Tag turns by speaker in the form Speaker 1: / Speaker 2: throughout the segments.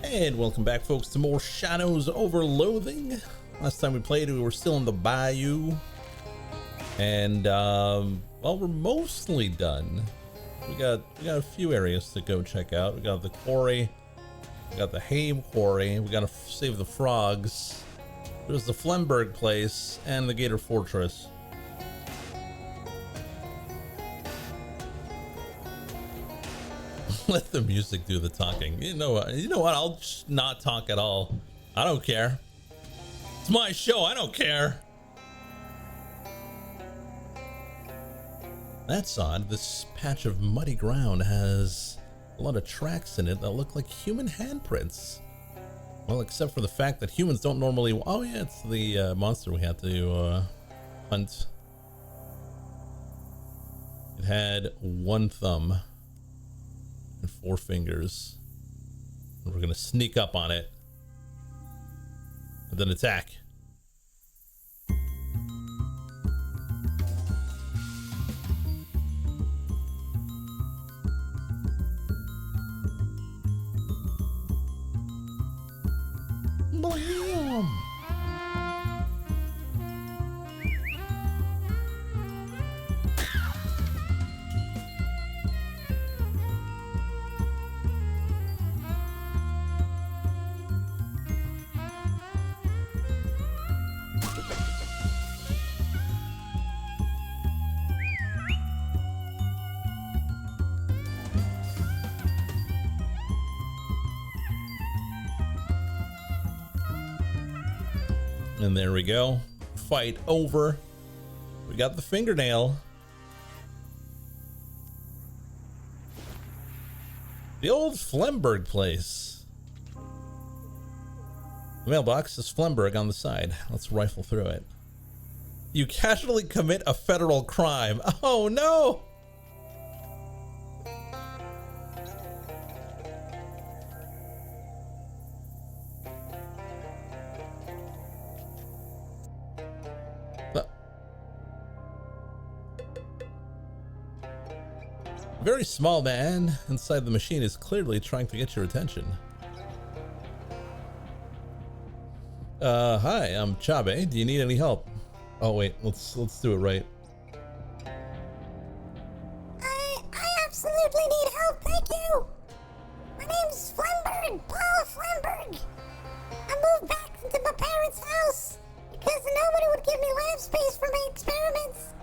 Speaker 1: And welcome back, folks, to more Shadows over Loathing. Last time we played, we were still in the bayou. And, well, we're mostly done. We got a few areas to go check out. We got the quarry. We got the Haim quarry. We gotta save the frogs. There's the Flemberg place and the Gator Fortress. Let the music do the talking. You know what? I'll just not talk at all. I don't care. It's my show. I don't care. That's odd. This patch of muddy ground has a lot of tracks in it that look like human handprints. Well, except for the fact that humans don't normally... Oh yeah, it's the monster we had to hunt. It had one thumb and 4 fingers. And we're gonna sneak up on it and then attack. Blam! And there we go. Fight over. We got the fingernail. The old Flemberg place. The mailbox is Flemberg on the side. Let's rifle through it. You casually commit a federal crime. Oh no! Very small man inside the machine is clearly trying to get your attention. Hi, I'm Chabe. Do you need any help? Oh wait, let's do it right.
Speaker 2: I absolutely need help, thank you. My name's Flemberg, Paul Flemberg. I moved back into my parents' house because nobody would give me lab space for my experiments.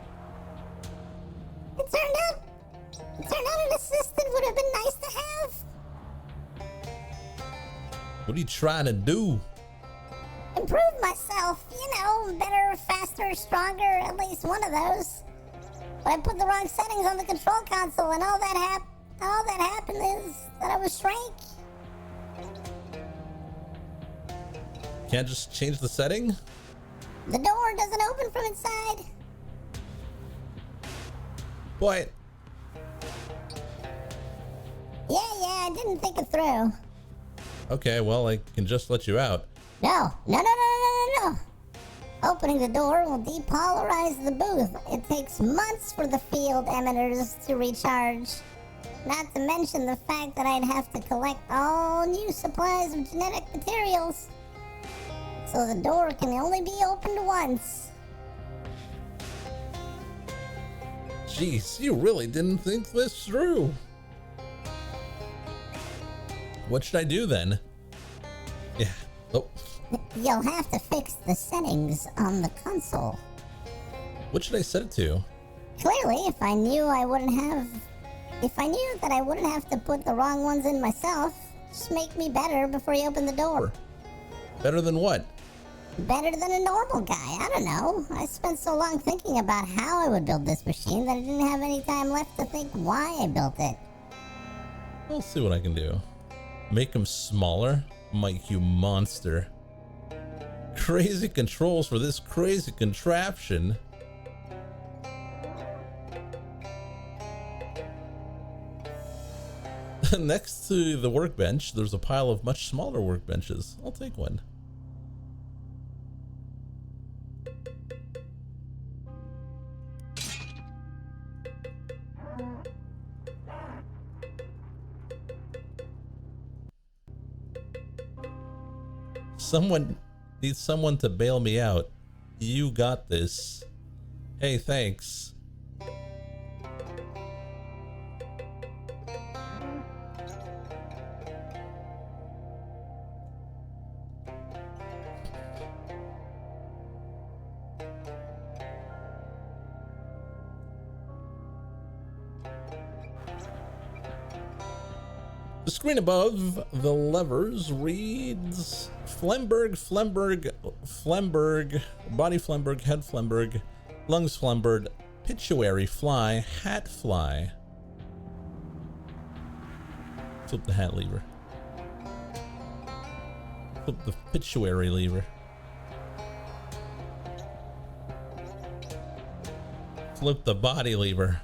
Speaker 2: It turned out an assistant would have been nice to have.
Speaker 1: What are you trying to do?
Speaker 2: Improve myself, you know, better, faster, stronger, at least one of those. But I put the wrong settings on the control console, and all that happened is that I was shrank.
Speaker 1: Can't just change the setting?
Speaker 2: The door doesn't open from inside.
Speaker 1: What?
Speaker 2: Yeah, I didn't think it through.
Speaker 1: Okay, well, I can just let you out.
Speaker 2: No. Opening the door will depolarize the booth. It takes months for the field emitters to recharge. Not to mention the fact that I'd have to collect all new supplies of genetic materials. So the door can only be opened once.
Speaker 1: Jeez, you really didn't think this through. What should I do then? Yeah. Oh.
Speaker 2: You'll have to fix the settings on the console.
Speaker 1: What should I set it to?
Speaker 2: Clearly, if I knew that I wouldn't have to put the wrong ones in myself, just make me better before you open the door.
Speaker 1: Better than what?
Speaker 2: Better than a normal guy, I don't know. I spent so long thinking about how I would build this machine that I didn't have any time left to think why I built it.
Speaker 1: I'll see what I can do. Make him smaller? Mike, you monster. Crazy controls for this crazy contraption. Next to the workbench, there's a pile of much smaller workbenches. I'll take one. Someone needs someone to bail me out. You got this. Hey, thanks. The screen above the levers reads Flemberg, body Flemberg, head Flemberg, lungs Flemberg, pituitary fly, hat fly. Flip the hat lever. Flip the pituitary lever. Flip the body lever.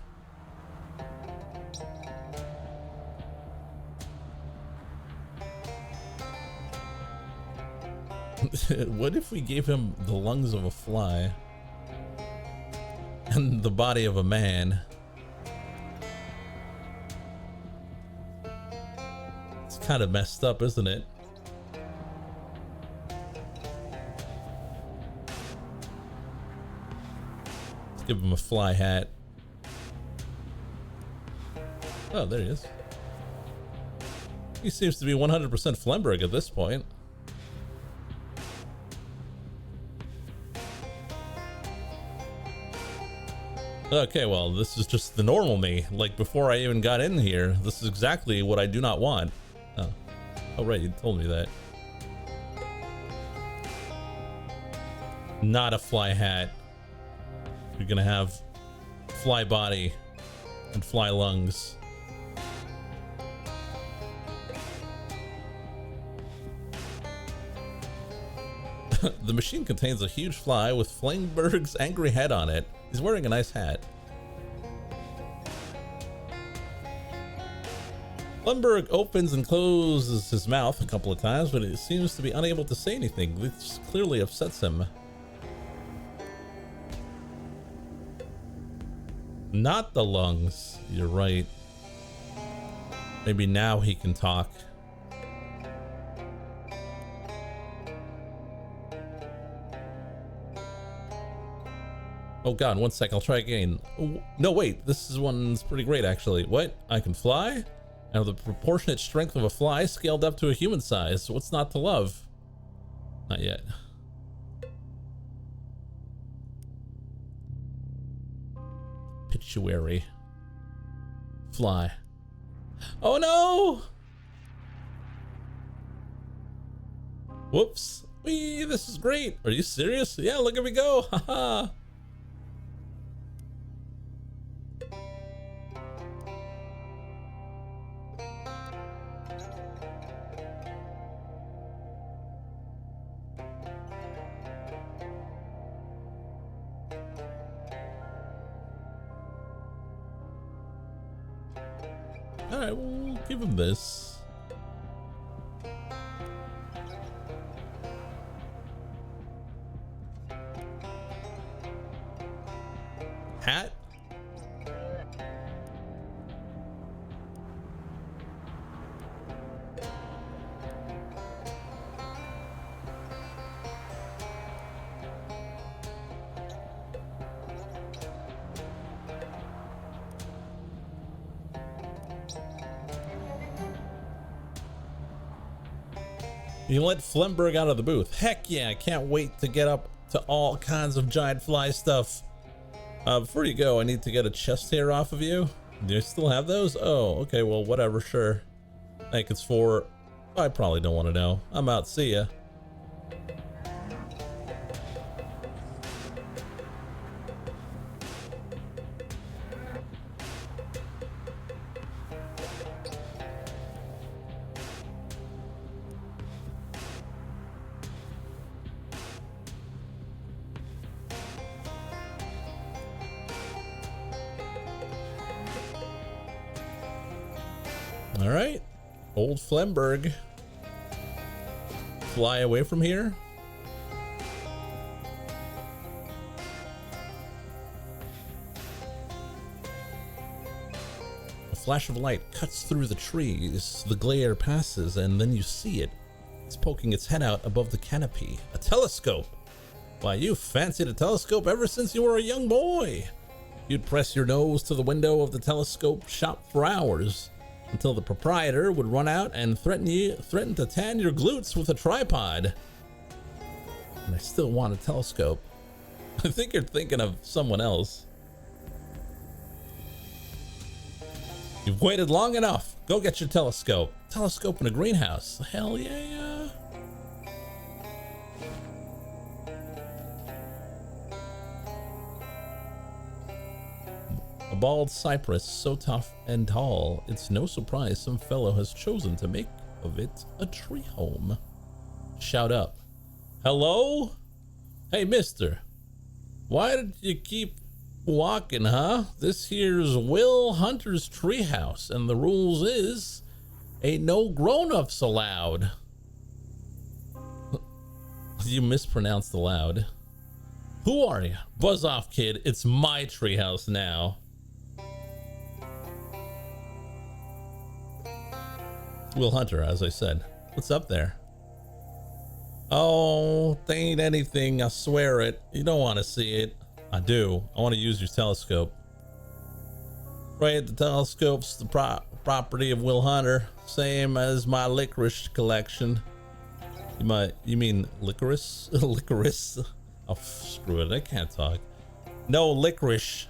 Speaker 1: What if we gave him the lungs of a fly and the body of a man? It's kind of messed up, isn't it? Let's give him a fly hat. Oh, there he is. He seems to be 100% Flemberg at this point. Okay, well, this is just the normal me. Like, before I even got in here, this is exactly what I do not want. Oh right, you told me that. Not a fly hat. You're gonna have fly body and fly lungs. The machine contains a huge fly with Flemberg's angry head on it. He's wearing a nice hat. Flemberg opens and closes his mouth a couple of times, but he seems to be unable to say anything, which clearly upsets him. Not the lungs. You're right. Maybe now he can talk. Oh god, 1 sec, I'll try again. Oh, no, wait, this one's pretty great actually. What? I can fly? I have the proportionate strength of a fly scaled up to a human size. What's not to love? Not yet. Pituitary. Fly. Oh no! Whoops. Whee, this is great. Are you serious? Yeah, look at me go. Haha. Alright, we'll give him this. Hat? You let Flemberg out of the booth. Heck yeah, I can't wait to get up to all kinds of giant fly stuff. Before you go, I need to get a chest hair off of you. Do you still have those? Oh, okay, well, whatever, sure. I think it's for... I probably don't want to know. I'm out, see ya. All right, old Flemberg. Fly away from here. A flash of light cuts through the trees. The glare passes, and then you see it. It's poking its head out above the canopy. A telescope! Why, you fancied a telescope ever since you were a young boy. You'd press your nose to the window of the telescope shop for hours, until the proprietor would run out and threaten to tan your glutes with a tripod. And I still want a telescope. I think you're thinking of someone else. You've waited long enough. Go get your telescope. Telescope in a greenhouse. Hell yeah. A bald cypress so tough and tall, it's no surprise some fellow has chosen to make of it a tree home. Shout up. Hello? Hey, mister. Why did you keep walking, huh? This here's Will Hunter's treehouse, and the rules is ain't no grown-ups allowed. You mispronounced aloud. Who are you? Buzz off, kid. It's my treehouse now. Will Hunter, as I said. What's up there? Oh, they ain't anything, I swear it. You don't want to see it. I do. I want to use your telescope. Right, the telescope's the property of Will Hunter. Same as my licorice collection. You mean licorice? Licorice? Oh, screw it. I can't talk. No, licorice.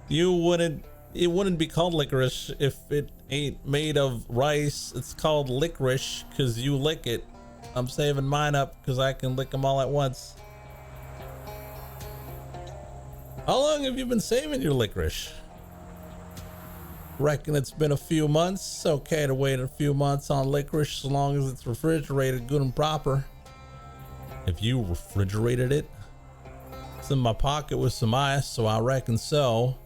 Speaker 1: It wouldn't be called licorice if it ain't made of rice. It's called licorice because you lick it. I'm saving mine up because I can lick them all at once. How long have you been saving your licorice? Reckon it's been a few months. It's okay to wait a few months on licorice as long as it's refrigerated good and proper. Have you refrigerated it? It's in my pocket with some ice, so I reckon so.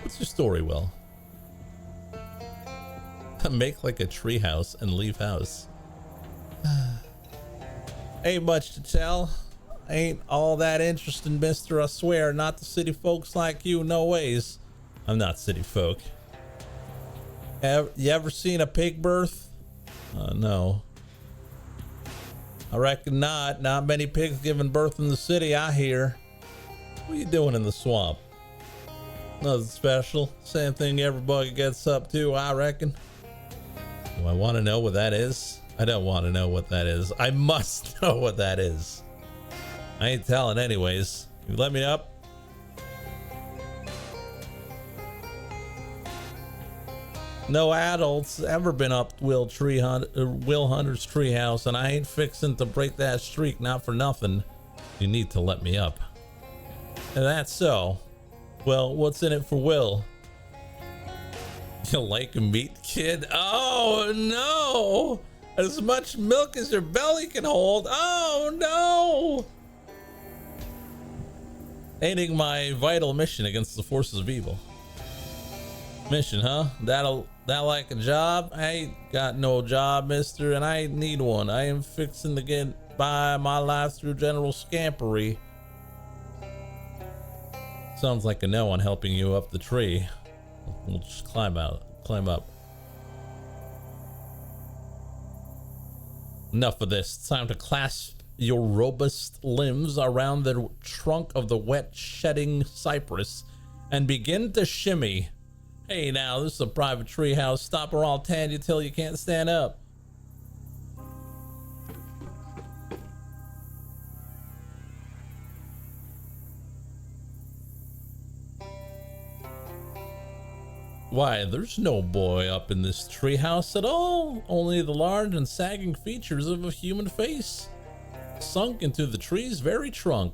Speaker 1: What's your story, Will? Make like a tree house and leave house. Ain't much to tell. Ain't all that interesting, mister, I swear. Not to city folks like you, no ways. I'm not city folk. You ever seen a pig birth? No. I reckon not. Not many pigs giving birth in the city, I hear. What are you doing in the swamp? Nothing special. Same thing everybody gets up to, I reckon. Do I want to know what that is? I don't want to know what that is. I must know what that is. I ain't telling anyways. You let me up? No adults ever been up Will Hunter's treehouse, and I ain't fixing to break that streak, not for nothing. You need to let me up. And that's so. Well, what's in it for Will? You like meat, kid? Oh no! As much milk as your belly can hold. Oh no! Aiding my vital mission against the forces of evil. Mission, huh? That like a job? I ain't got no job, mister, and I ain't need one. I am fixing to get by my life through general scampery. Sounds like a no on helping you up the tree. We'll just climb up. Enough of this. It's time to clasp your robust limbs around the trunk of the wet shedding cypress and begin to shimmy. Hey now, this is a private treehouse. Stop or I'll tan you till you can't stand up. Why, there's no boy up in this treehouse at all. Only the large and sagging features of a human face, sunk into the tree's very trunk.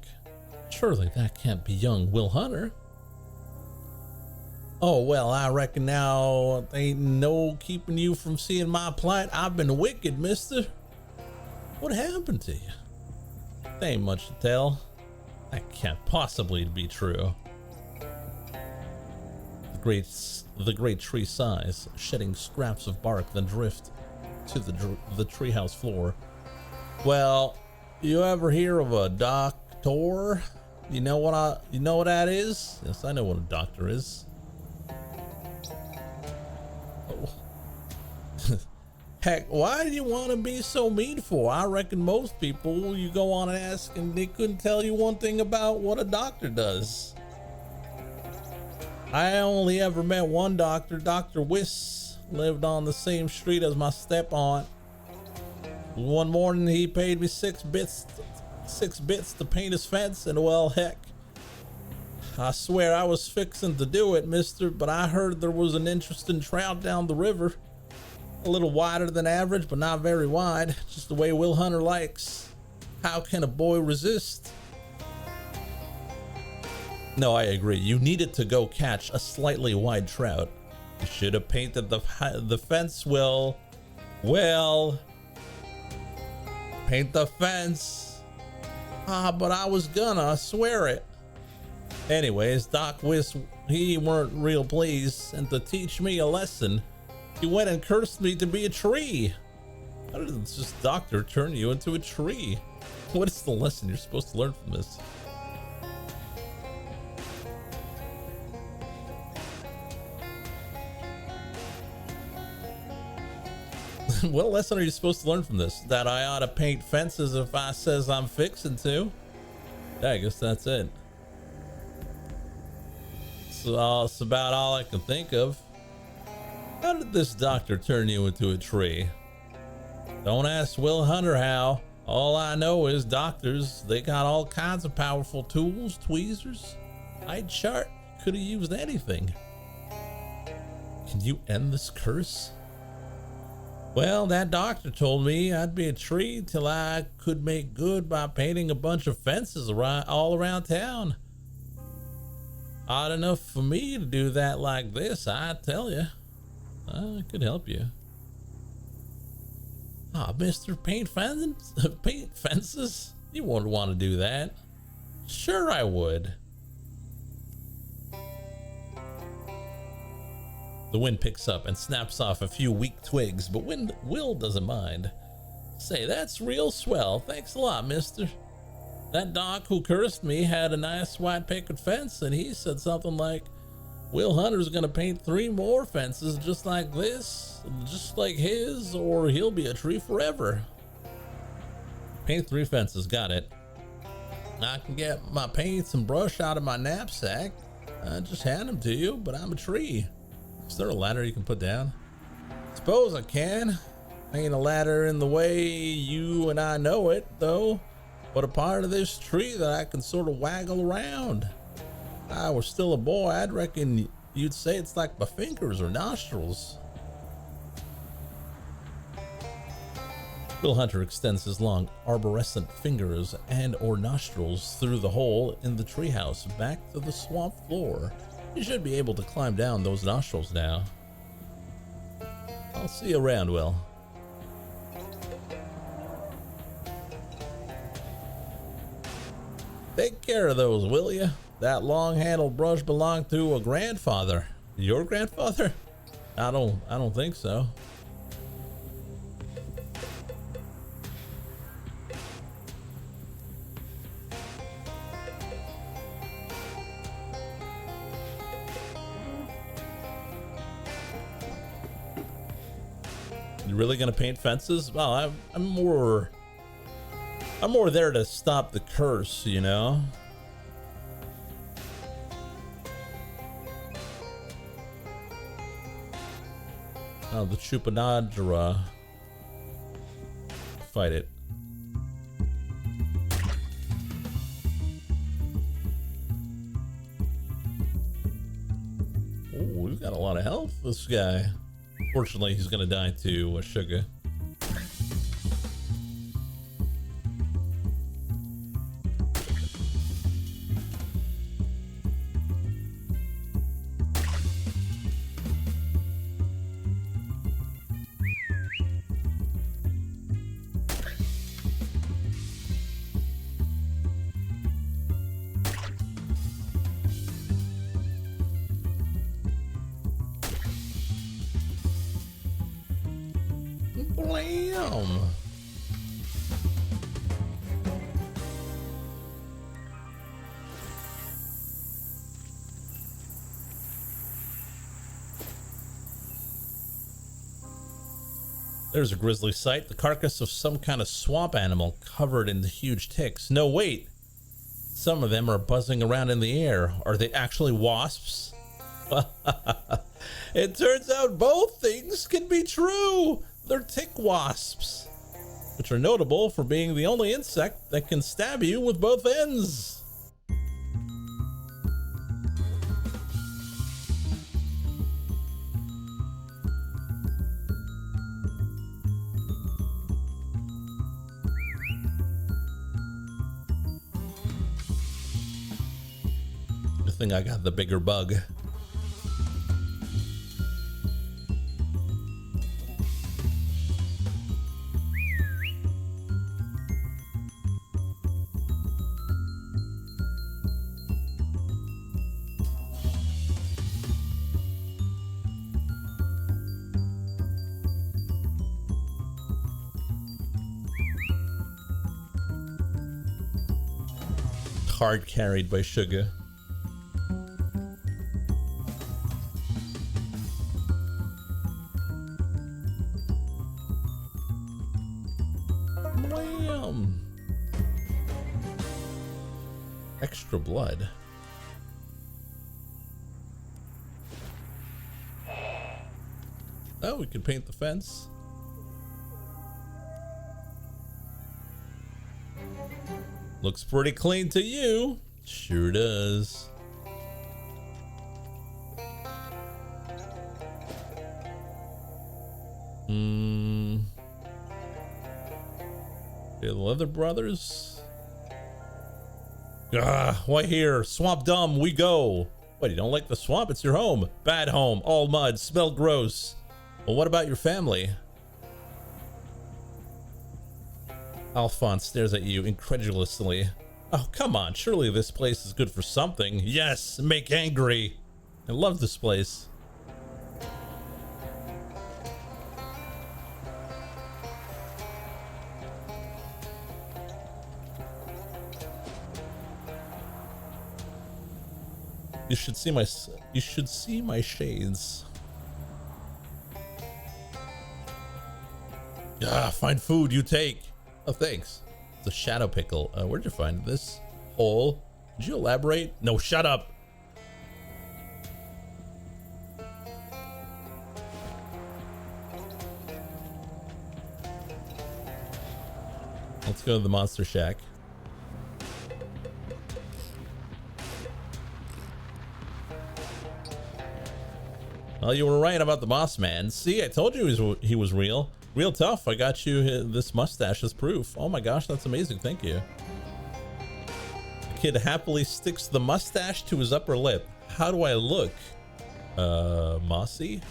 Speaker 1: Surely that can't be young Will Hunter. Oh, well, I reckon now ain't no keeping you from seeing my plight. I've been wicked, mister. What happened to you? There ain't much to tell. That can't possibly be true. The great tree sighs, shedding scraps of bark that drift to the treehouse floor. Well, you ever hear of a doctor? You know what that is? Yes, I know what a doctor is. Heck, why do you want to be so mean for? I reckon most people you go on and ask and they couldn't tell you one thing about what a doctor does. I only ever met one doctor. Dr. Wiss lived on the same street as my step-aunt. One morning he paid me 6 bits to paint his fence, and well, heck, I swear I was fixing to do it, mister, but I heard there was an interesting trout down the river. A little wider than average, but not very wide. Just the way Will Hunter likes. How can a boy resist? No, I agree. You needed to go catch a slightly wide trout. You should have painted the fence, Will. Well, paint the fence. But I was gonna, I swear it. Anyways, Doc Wiss, he weren't real pleased, and to teach me a lesson, he went and cursed me to be a tree. How did this doctor turn you into a tree? What is the lesson you're supposed to learn from this? What lesson are you supposed to learn from this? That I ought to paint fences if I says I'm fixing to? Yeah, I guess that's it. So it's about all I can think of. How did this doctor turn you into a tree? Don't ask Will Hunter how. All I know is doctors, they got all kinds of powerful tools, tweezers. Eye chart, could have used anything. Can you end this curse? Well, that doctor told me I'd be a tree till I could make good by painting a bunch of fences all around town. Odd enough for me to do that like this, I tell you. I could help you. Mr. Paint Fences? You wouldn't want to do that. Sure I would. The wind picks up and snaps off a few weak twigs, but Will doesn't mind. Say, that's real swell. Thanks a lot, mister. That doc who cursed me had a nice white picket fence, and he said something like, Will Hunter's gonna paint 3 more fences just like this, just like his, or he'll be a tree forever. Paint 3 fences, got it. I can get my paints and brush out of my knapsack. I just hand them to you, but I'm a tree. Is there a ladder you can put down? Suppose I can. Ain't a ladder in the way you and I know it, though, but a part of this tree that I can sort of waggle around. If I were still a boy, I'd reckon you'd say it's like my fingers or nostrils. Will Hunter extends his long arborescent fingers and or nostrils through the hole in the treehouse back to the swamp floor. You should be able to climb down those nostrils now. I'll see you around, Will. Take care of those, will you? That long-handled brush belonged to a grandfather. Your grandfather? I don't think so. You really gonna paint fences? Well, I'm more there to stop the curse, you know. Oh, the Chupanadra. Fight it. Oh, we've got a lot of health, this guy. Fortunately, he's gonna die to sugar. Blam! There's a grisly sight. The carcass of some kind of swamp animal covered in huge ticks. No, wait. Some of them are buzzing around in the air. Are they actually wasps? It turns out both things can be true. They're tick wasps, which are notable for being the only insect that can stab you with both ends. I think I got the bigger bug. Hard carried by Sugar. Wham! Extra blood. Oh, we could paint the fence. Looks pretty clean to you. Sure does. The Leather Brothers. Why here? Swamp dumb, we go. What, you don't like the swamp? It's your home. Bad home, all mud, smell gross. Well, what about your family? Alphonse stares at you incredulously. Oh, come on. Surely this place is good for something. Yes, make angry. I love this place. You should see my shades. Find food, you take. Oh, thanks. It's a shadow pickle. Where'd you find this? Hole? Did you elaborate? No, shut up. Let's go to the monster shack. Well, you were right about the boss man. See, I told you he was real. Real tough. I got you this mustache as proof. Oh my gosh, that's amazing. Thank you. The kid happily sticks the mustache to his upper lip. How do I look? Mossy?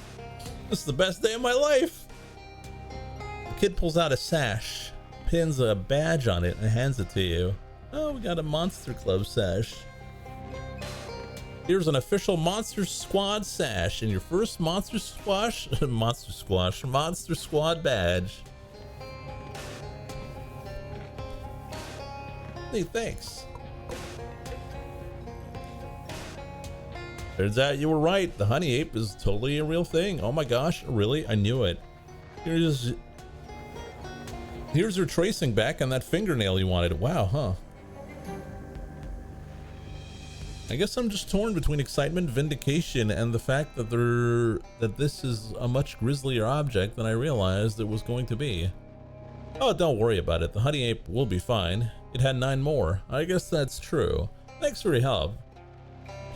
Speaker 1: This is the best day of my life. The kid pulls out a sash, pins a badge on it, and hands it to you. Oh, we got a Monster Club sash. Here's an official Monster Squad sash and your first Monster Squad badge. Hey, thanks. Turns out you were right. The honey ape is totally a real thing. Oh my gosh, really? I knew it. Here's your tracing back on that fingernail you wanted. Wow, huh? I guess I'm just torn between excitement, vindication, and the fact that this is a much grislier object than I realized it was going to be. Oh, don't worry about it. The honey ape will be fine. It had 9 more. I guess that's true. Thanks for your help.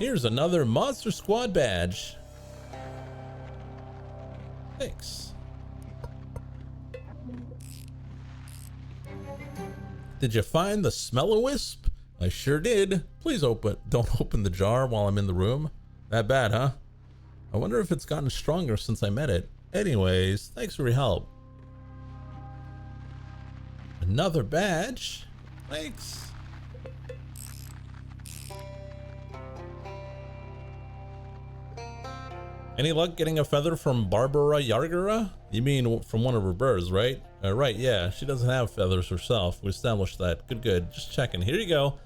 Speaker 1: Here's another Monster Squad badge. Thanks. Did you find the Smell-O-Wisp? I sure did. Please don't open the jar while I'm in the room. That bad, huh? I wonder if it's gotten stronger since I met it. Anyways, thanks for your help. Another badge. Thanks. Any luck getting a feather from Barbara Yargara? You mean from one of her birds, right? Right, yeah. She doesn't have feathers herself. We established that. Good. Just checking. Here you go.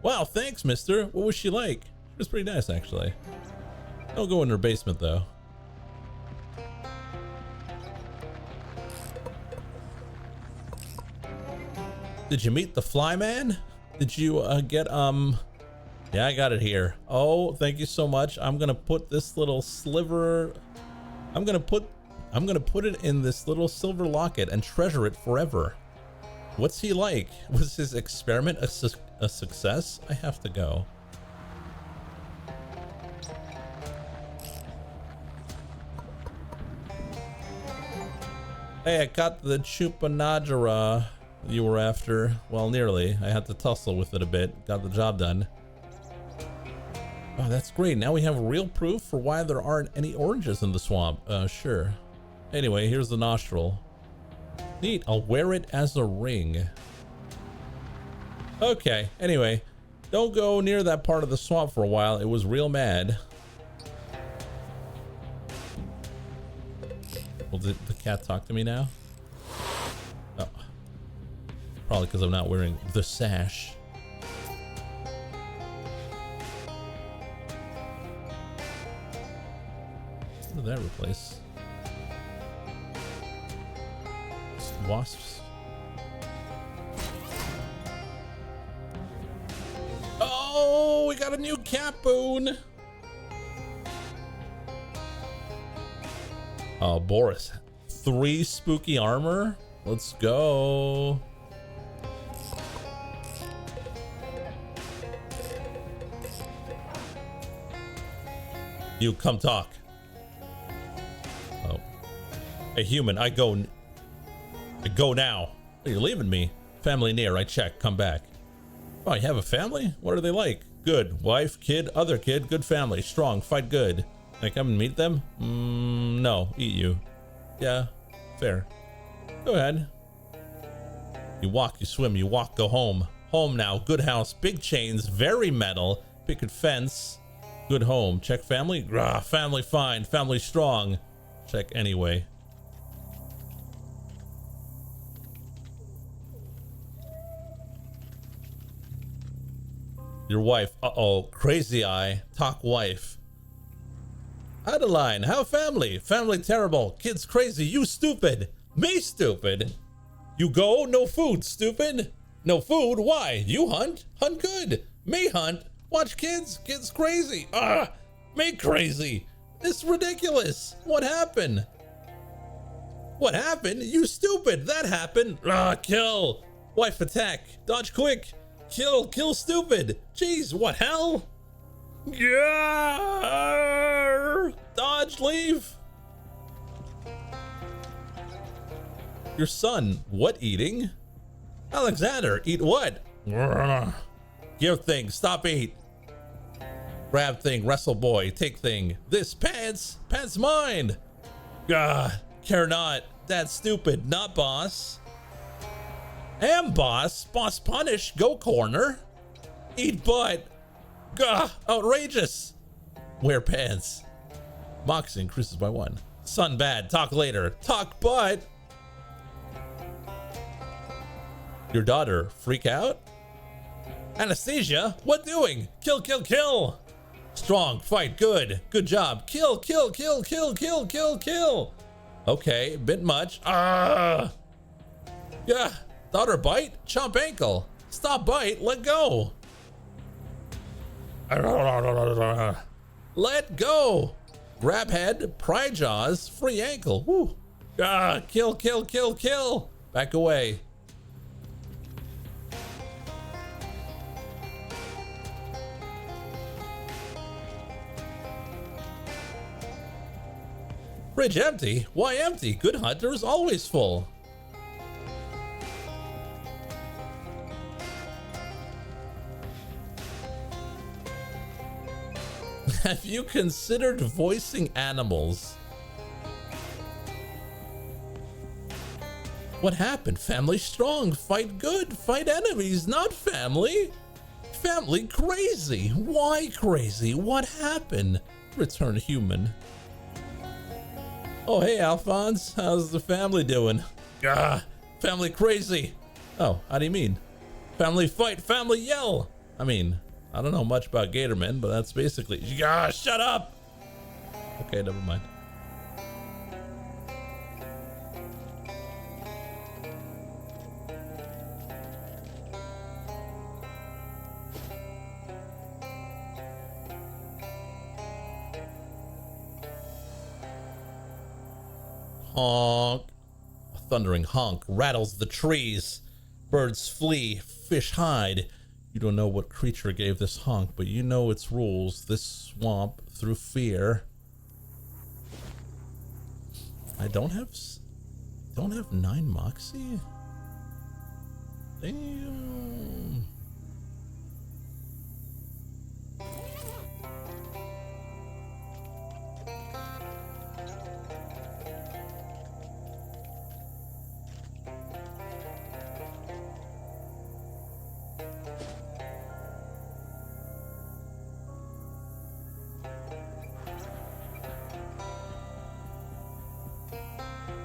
Speaker 1: Wow, thanks, mister. What was she like? She was pretty nice, actually. Don't go in her basement, though. Did you meet the fly man? Did you get yeah, I got it here. Oh, thank you so much. I'm gonna put this little sliver, I'm gonna put it in this little silver locket and treasure it forever. What's he like? Was his experiment a success? I have to go. Hey, I got the chupanajara you were after. Well, nearly. I had to tussle with it a bit. Got the job done. Oh, that's great. Now we have real proof for why there aren't any oranges in the swamp. Sure. Anyway, here's the nostril. Neat. I'll wear it as a ring. Okay. Anyway, don't go near that part of the swamp for a while. It was real mad. Well, did the cat talk to me now? Oh. Probably because I'm not wearing the sash. What did that replace? Wasps. Oh, we got a new cat boon. Oh, Boris. 3 spooky armor? Let's go. You come talk. Oh. Hey, human, I go now. Oh, you're leaving me. Family near, I check, come back. Oh, you have a family? What are they like? Good. Wife, kid, other kid, good family, strong, fight good. Can I come and meet them? No, eat you. Yeah, fair. Go ahead. You walk, you swim, you walk, go home. Home now, good house, big chains, very metal, picket fence, good home. Check family? Rah, family fine, family strong. Check anyway. Your wife, uh-oh, crazy eye, talk wife. Adeline, how family? Family terrible, kids crazy, you stupid. Me stupid? You go, no food, stupid. No food, why? You hunt? Hunt good. Me hunt? Watch kids, kids crazy. Ah, me crazy. It's ridiculous. What happened? What happened? You stupid, that happened. Ah, kill. Wife attack, dodge quick. Kill, kill stupid. Jeez, what hell? Yeah. Dodge, leave. Your son, what eating? Alexander, eat what? Give thing, stop eat. Grab thing, wrestle boy, take thing. This pants, pants mine. Gah, care not. That's stupid, not boss. Am boss, boss punish, go corner. Eat butt. Gah, outrageous. Wear pants. Moxie increases by 1. Son bad, talk later. Talk butt. Your daughter, freak out? Anesthesia, what doing? Kill, kill, kill. Strong, fight, good. Good job. Kill, kill, kill, kill, kill, kill, kill. Okay, bit much. Ah. Yeah. Daughter bite, chomp ankle. Stop bite, let go. Let go. Grab head, pry jaws, free ankle. Woo. Ah, kill, kill, kill, kill. Back away. Fridge empty? Why empty? Good hunter is always full. Have you considered voicing animals? What happened? Family strong, fight good, fight enemies, not family. Family crazy. Why crazy? What happened? Return human. Oh, hey, Alphonse. How's the family doing? Ah, family crazy. Oh, how do you mean? Family fight, family yell. I mean, I don't know much about Gatorman, but that's basically... Ah, shut up! Okay, never mind. Honk. A thundering honk rattles the trees. Birds flee, fish hide. You don't know what creature gave this honk, but you know its rules. This swamp through fear. I don't have 9 moxie? Damn.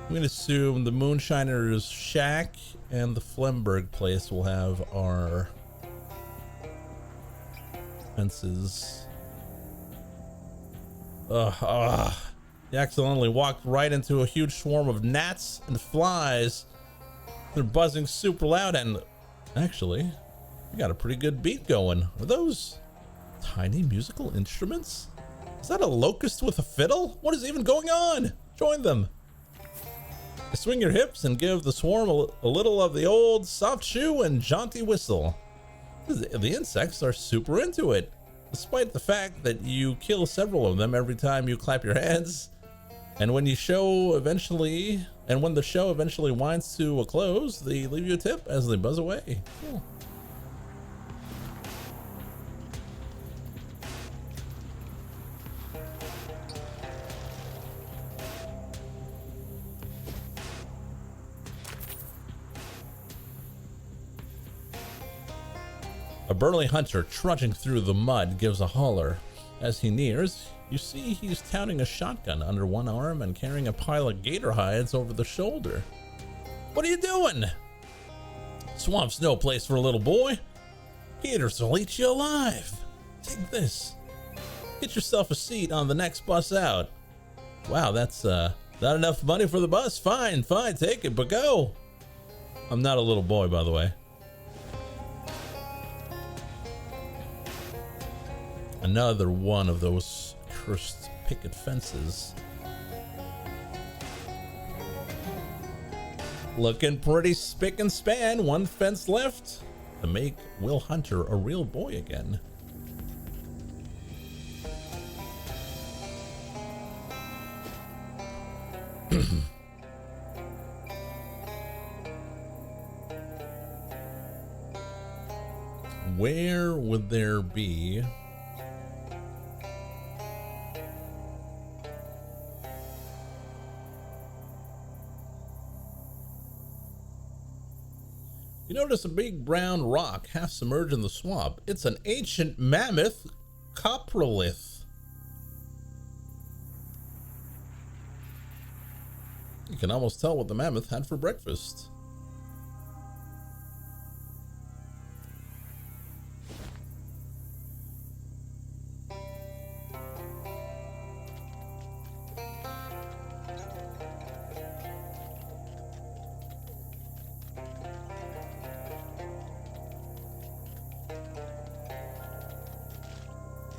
Speaker 1: I'm gonna assume the Moonshiner's shack and the Flemberg place will have our fences. You accidentally walked right into a huge swarm of gnats and flies. They're buzzing super loud, and actually, you got a pretty good beat going. Are those tiny musical instruments? Is that a locust with a fiddle? What is even going on? Join them. Swing your hips and give the swarm a little of the old soft shoe and jaunty whistle. The insects are super into it, despite the fact that you kill several of them every time you clap your hands. And when the show eventually winds to a close, they leave you a tip as they buzz away. Cool. A burly hunter trudging through the mud gives a holler. As he nears, you see he's touting a shotgun under one arm and carrying a pile of gator hides over the shoulder. What are you doing? Swamp's no place for a little boy. Gators will eat you alive. Take this. Get yourself a seat on the next bus out. Wow, that's not enough money for the bus. Fine, take it, but go. I'm not a little boy, by the way. Another one of those cursed picket fences. Looking pretty spick and span. One fence left to make Will Hunter a real boy again. Where would there be You notice a big brown rock half submerged in the swamp. It's an ancient mammoth coprolith. You can almost tell what the mammoth had for breakfast.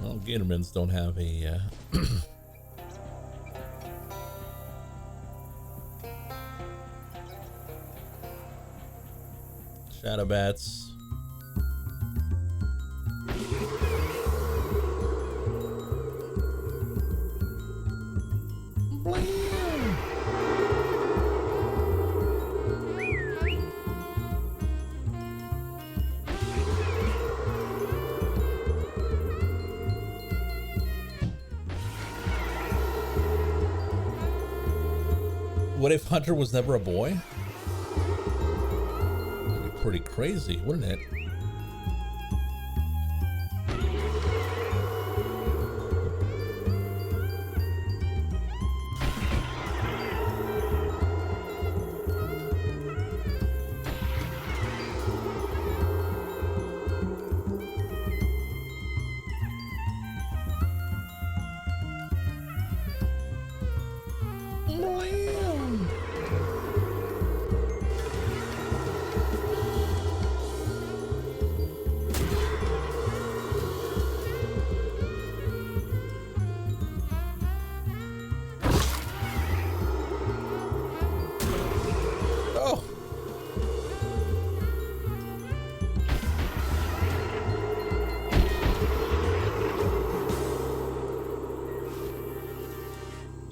Speaker 1: Well, Gatormans don't have a Shadow Bats. What if Hunter was never a boy? That'd be pretty crazy, wouldn't it?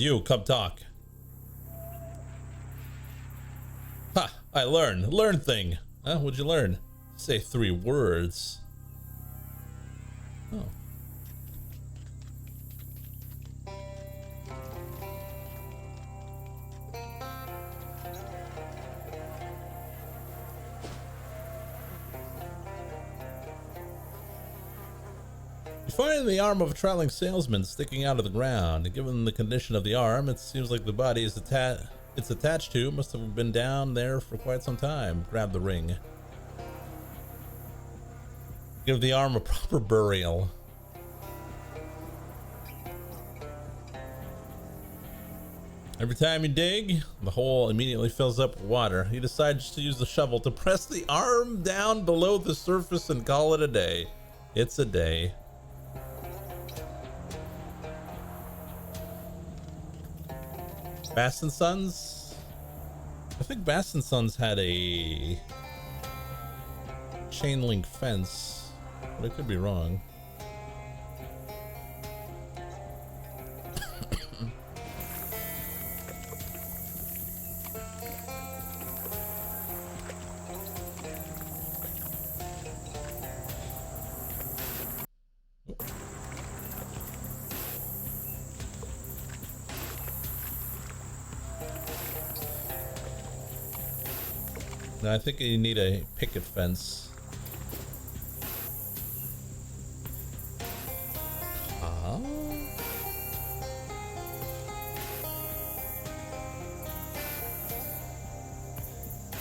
Speaker 1: You, come talk. Ha! I learn. Learn thing. Huh? What'd you learn? Say 3 words. Oh. You find the arm of a traveling salesman sticking out of the ground. Given the condition of the arm, it seems like the body is it's attached to must have been down there for quite some time. Grab the ring. Give the arm a proper burial. Every time you dig, the hole immediately fills up with water. He decides to use the shovel to press the arm down below the surface and call it a day. It's a day. Bass and Sons? I think Bass and Sons had a chain link fence, but I could be wrong. No, I think you need a picket fence. Huh?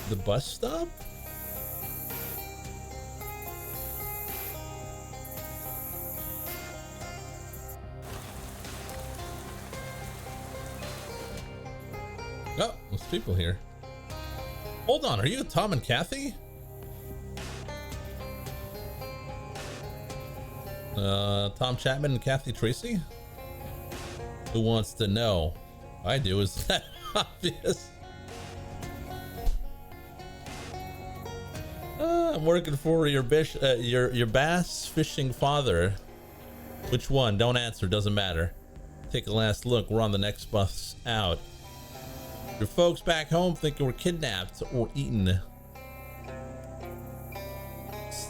Speaker 1: The bus stop? Oh, there's people here. Hold on, are you Tom and Kathy? Tom Chapman and Kathy Tracy? Who wants to know? I do, is that obvious? I'm working for your bass fishing father. Which one? Don't answer, doesn't matter. Take a last look, we're on the next bus out. Your folks back home think you were kidnapped or eaten.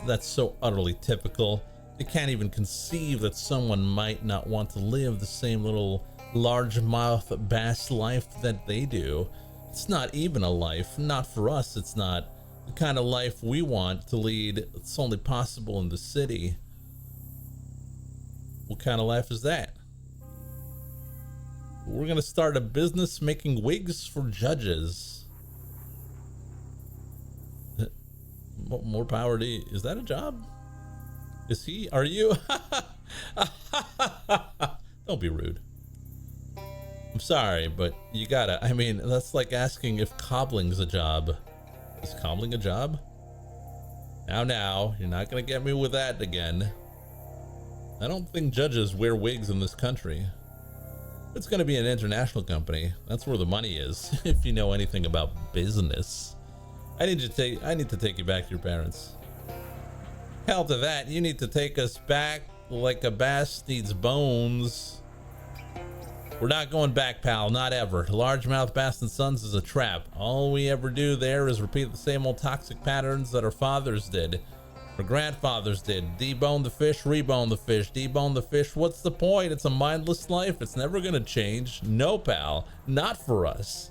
Speaker 1: That's so utterly typical. They can't even conceive that someone might not want to live the same little largemouth bass life that they do. It's not even a life. Not for us. It's not the kind of life we want to lead. It's only possible in the city. What kind of life is that? We're gonna start a business making wigs for judges. More power to you. Is that a job? Is he? Are you? Don't be rude. I'm sorry, but you gotta. I mean, that's like asking if cobbling's a job. Is cobbling a job? Now, you're not gonna get me with that again. I don't think judges wear wigs in this country. It's going to be an international company. That's where the money is. If you know anything about business, I need to take you back to your parents. Hell to that. You need to take us back like a bass needs bones. We're not going back, pal. Not ever. Largemouth Bass and Sons is a trap. All we ever do there is repeat the same old toxic patterns that our fathers did. Our grandfathers did. Debone the fish, rebone the fish, debone the fish. What's the point? It's a mindless life. It's never gonna change. No, pal. Not for us.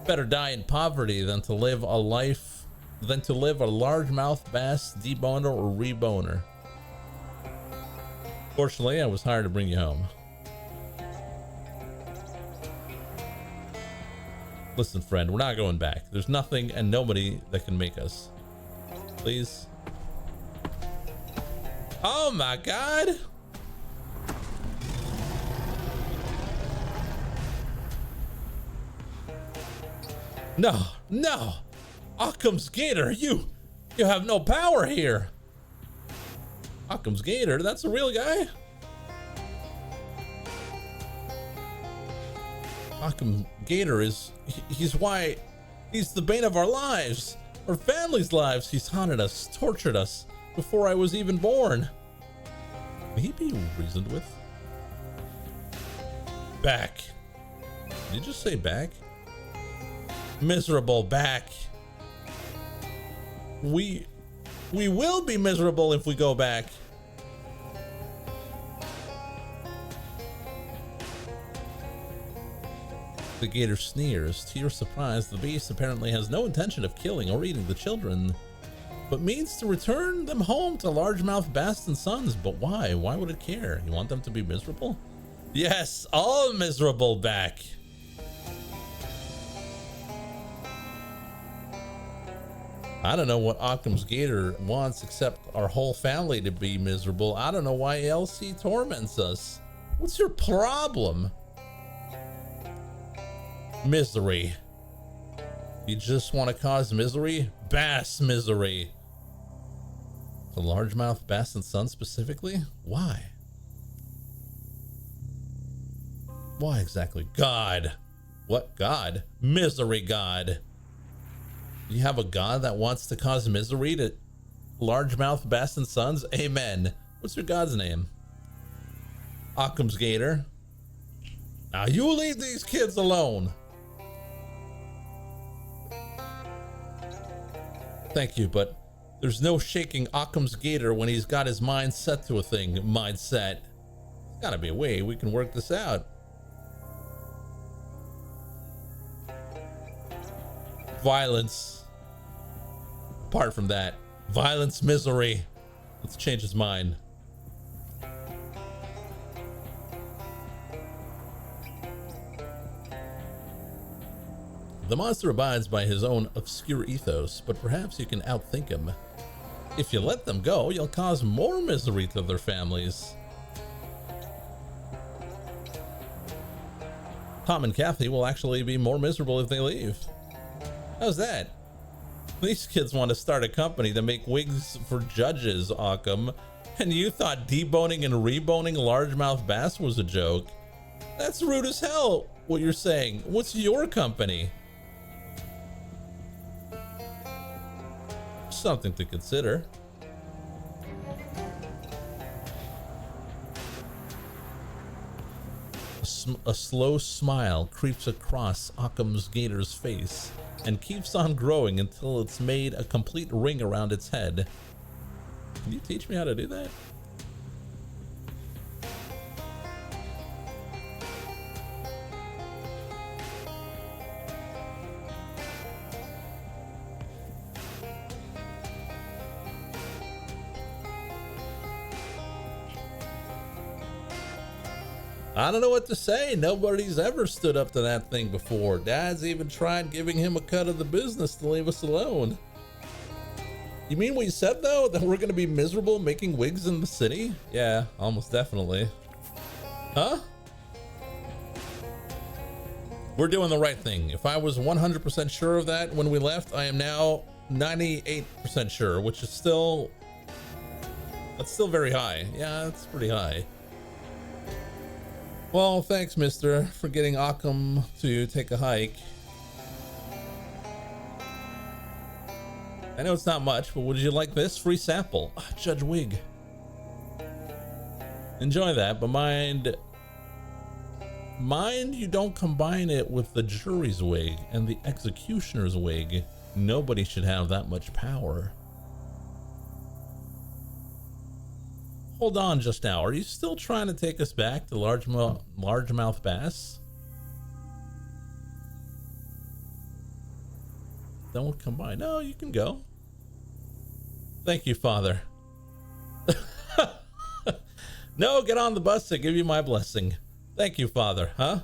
Speaker 1: Better die in poverty than to live a largemouth bass deboner or reboner. Fortunately, I was hired to bring you home. Listen, friend, we're not going back. There's nothing and nobody that can make us. Please. Oh my God. No. Occam's Gator, you have no power here. Occam's Gator, that's a real guy? Occam Gator he's the bane of our lives, our family's lives. He's haunted us, tortured us before I was even born. May he be reasoned with. Back. Did you just say back? Miserable back. We will be miserable if we go back. The gator sneers. To your surprise, the beast apparently has no intention of killing or eating the children, but means to return them home to largemouth Bast and Sons. But why? Why would it care? You want them to be miserable? Yes, all miserable back. I don't know what Occam's gator wants except our whole family to be miserable. I don't know why else he torments us. What's your problem? Misery. You just want to cause misery? Bass misery. The largemouth Bast and Sons specifically? Why? Why exactly? God. What God? Misery God. You have a God that wants to cause misery to largemouth Bast and Sons? Amen. What's your God's name? Occam's gator. Now you leave these kids alone. Thank you, but there's no shaking Occam's gator when he's got his mind set to a thing. Mindset. There's gotta be a way we can work this out. Violence. Apart from that, violence, misery. Let's change his mind. The monster abides by his own obscure ethos, but perhaps you can outthink him. If you let them go, you'll cause more misery to their families. Tom and Kathy will actually be more miserable if they leave. How's that? These kids want to start a company to make wigs for judges, Occam, and you thought deboning and reboning largemouth bass was a joke. That's rude as hell, what you're saying. What's your company? Something to consider. A slow smile creeps across Occam's gator's face and keeps on growing until it's made a complete ring around its head. Can you teach me how to do that? I don't know what to say. Nobody's ever stood up to that thing before. Dad's even tried giving him a cut of the business to leave us alone. You mean what you said though? That we're gonna be miserable making wigs in the city? Yeah, almost definitely. Huh? We're doing the right thing. If I was 100% sure of that when we left, I am now 98% sure, which is still... that's still very high. Yeah, that's pretty high. Well, thanks, mister, for getting Occam to take a hike. I know it's not much, but would you like this? Free sample. Judge Wig. Enjoy that, but mind you don't combine it with the jury's wig and the executioner's wig. Nobody should have that much power. Hold on just now. Are you still trying to take us back to largemouth bass? Don't combine. No, you can go. Thank you, Father. No, get on the bus to give you my blessing. Thank you, Father. Huh?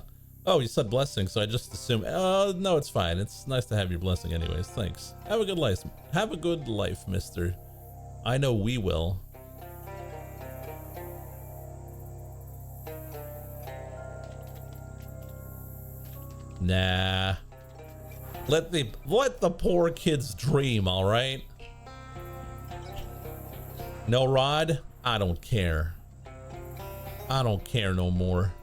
Speaker 1: Oh, you said blessing, so I just assumed. No, it's fine. It's nice to have your blessing anyways. Thanks. Have a good life. Have a good life, mister. I know we will. Nah. Let the poor kids dream, all right? No rod? I don't care. I don't care no more.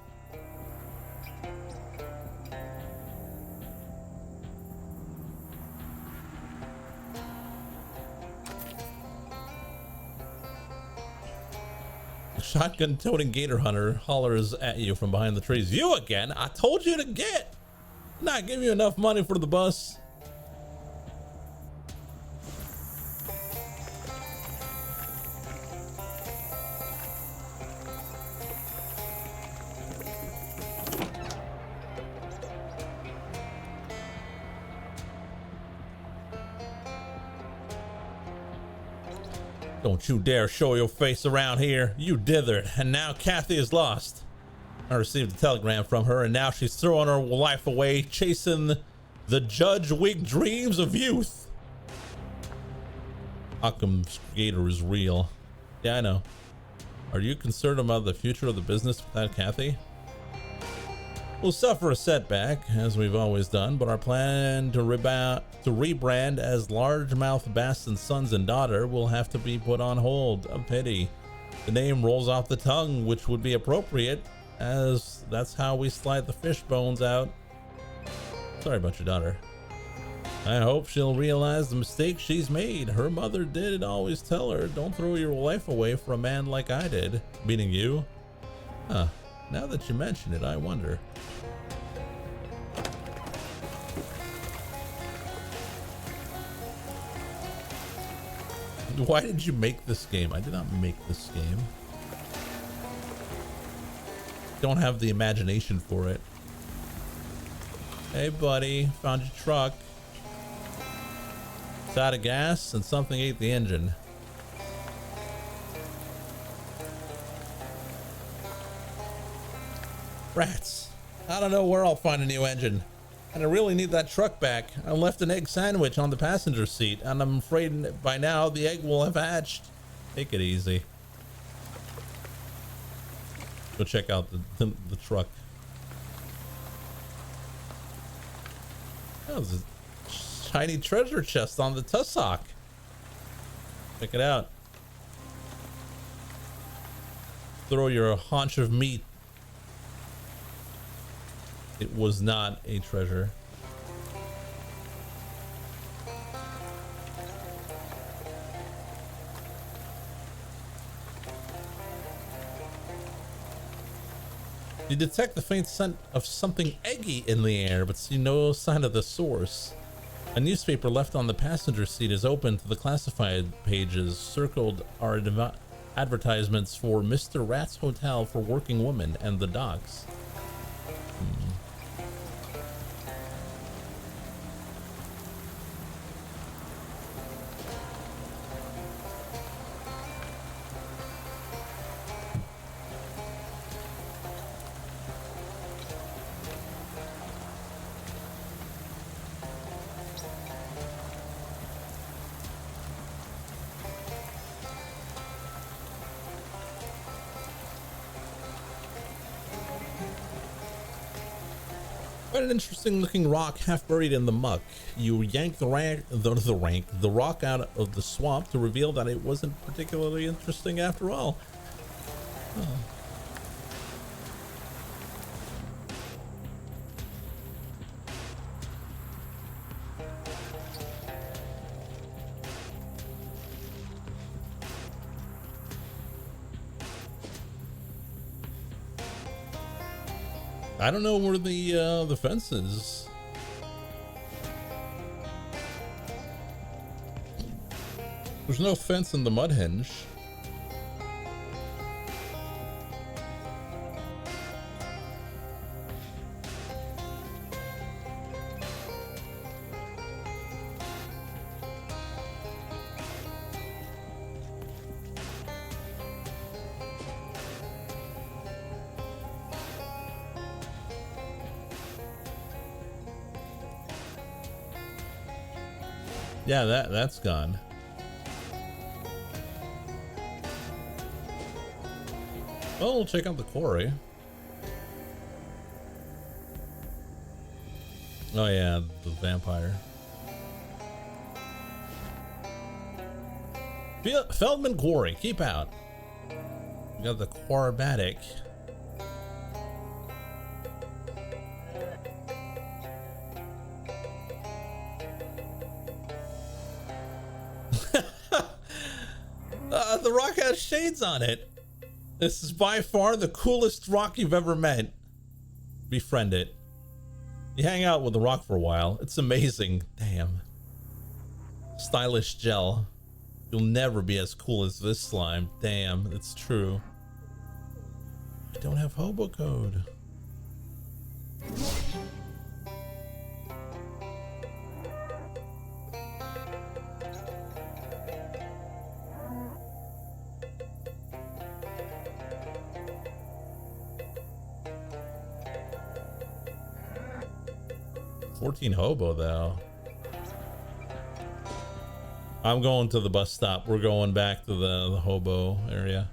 Speaker 1: Shotgun toting gator hunter hollers at you from behind the trees. You again? I told you to get. Not give you enough money for the bus. Don't you dare show your face around here. You dithered, and now Kathy is lost. I received a telegram from her, and now she's throwing her life away, chasing the Judge weak dreams of youth. Occam's Gator is real. Yeah, I know. Are you concerned about the future of the business without Kathy? We'll suffer a setback, as we've always done, but our plan to rebrand as Largemouth Bass and Sons and Daughter will have to be put on hold. A pity. The name rolls off the tongue, which would be appropriate, as that's how we slide the fish bones out. Sorry about your daughter. I hope she'll realize the mistake she's made. Her mother did always tell her, don't throw your life away for a man like I did. Meaning you? Huh. Now that you mention it, I wonder. Why did you make this game? I did not make this game. Don't have the imagination for it. Hey buddy, found your truck. It's out of gas and something ate the engine. Rats. I don't know where I'll find a new engine. And I really need that truck back. I left an egg sandwich on the passenger seat, and I'm afraid by now the egg will have hatched. Take it easy. Go check out the truck. Oh, there's a shiny treasure chest on the tussock. Check it out. Throw your haunch of meat. It was not a treasure. You detect the faint scent of something eggy in the air, but see no sign of the source. A newspaper left on the passenger seat is open to the classified pages. Circled are advertisements for Mr. Rat's Hotel for Working Women and the docks. Quite an interesting looking rock half buried in the muck. You yank the rock out of the swamp to reveal that it wasn't particularly interesting after all. Oh. I don't know where the fence is. There's no fence in the mud hinge. Yeah, that's gone. Well, we'll check out the quarry. Oh yeah, the vampire. Feldman Quarry, keep out. We got the Quarbatic. The rock has shades on it. This is by far the coolest rock you've ever met. Befriend it. You hang out with the rock for a while. It's amazing. Damn. Stylish gel. You'll never be as cool as this slime. Damn, it's true. I don't have hobo code. $14 hobo though. I'm going to the bus stop. We're going back to the hobo area.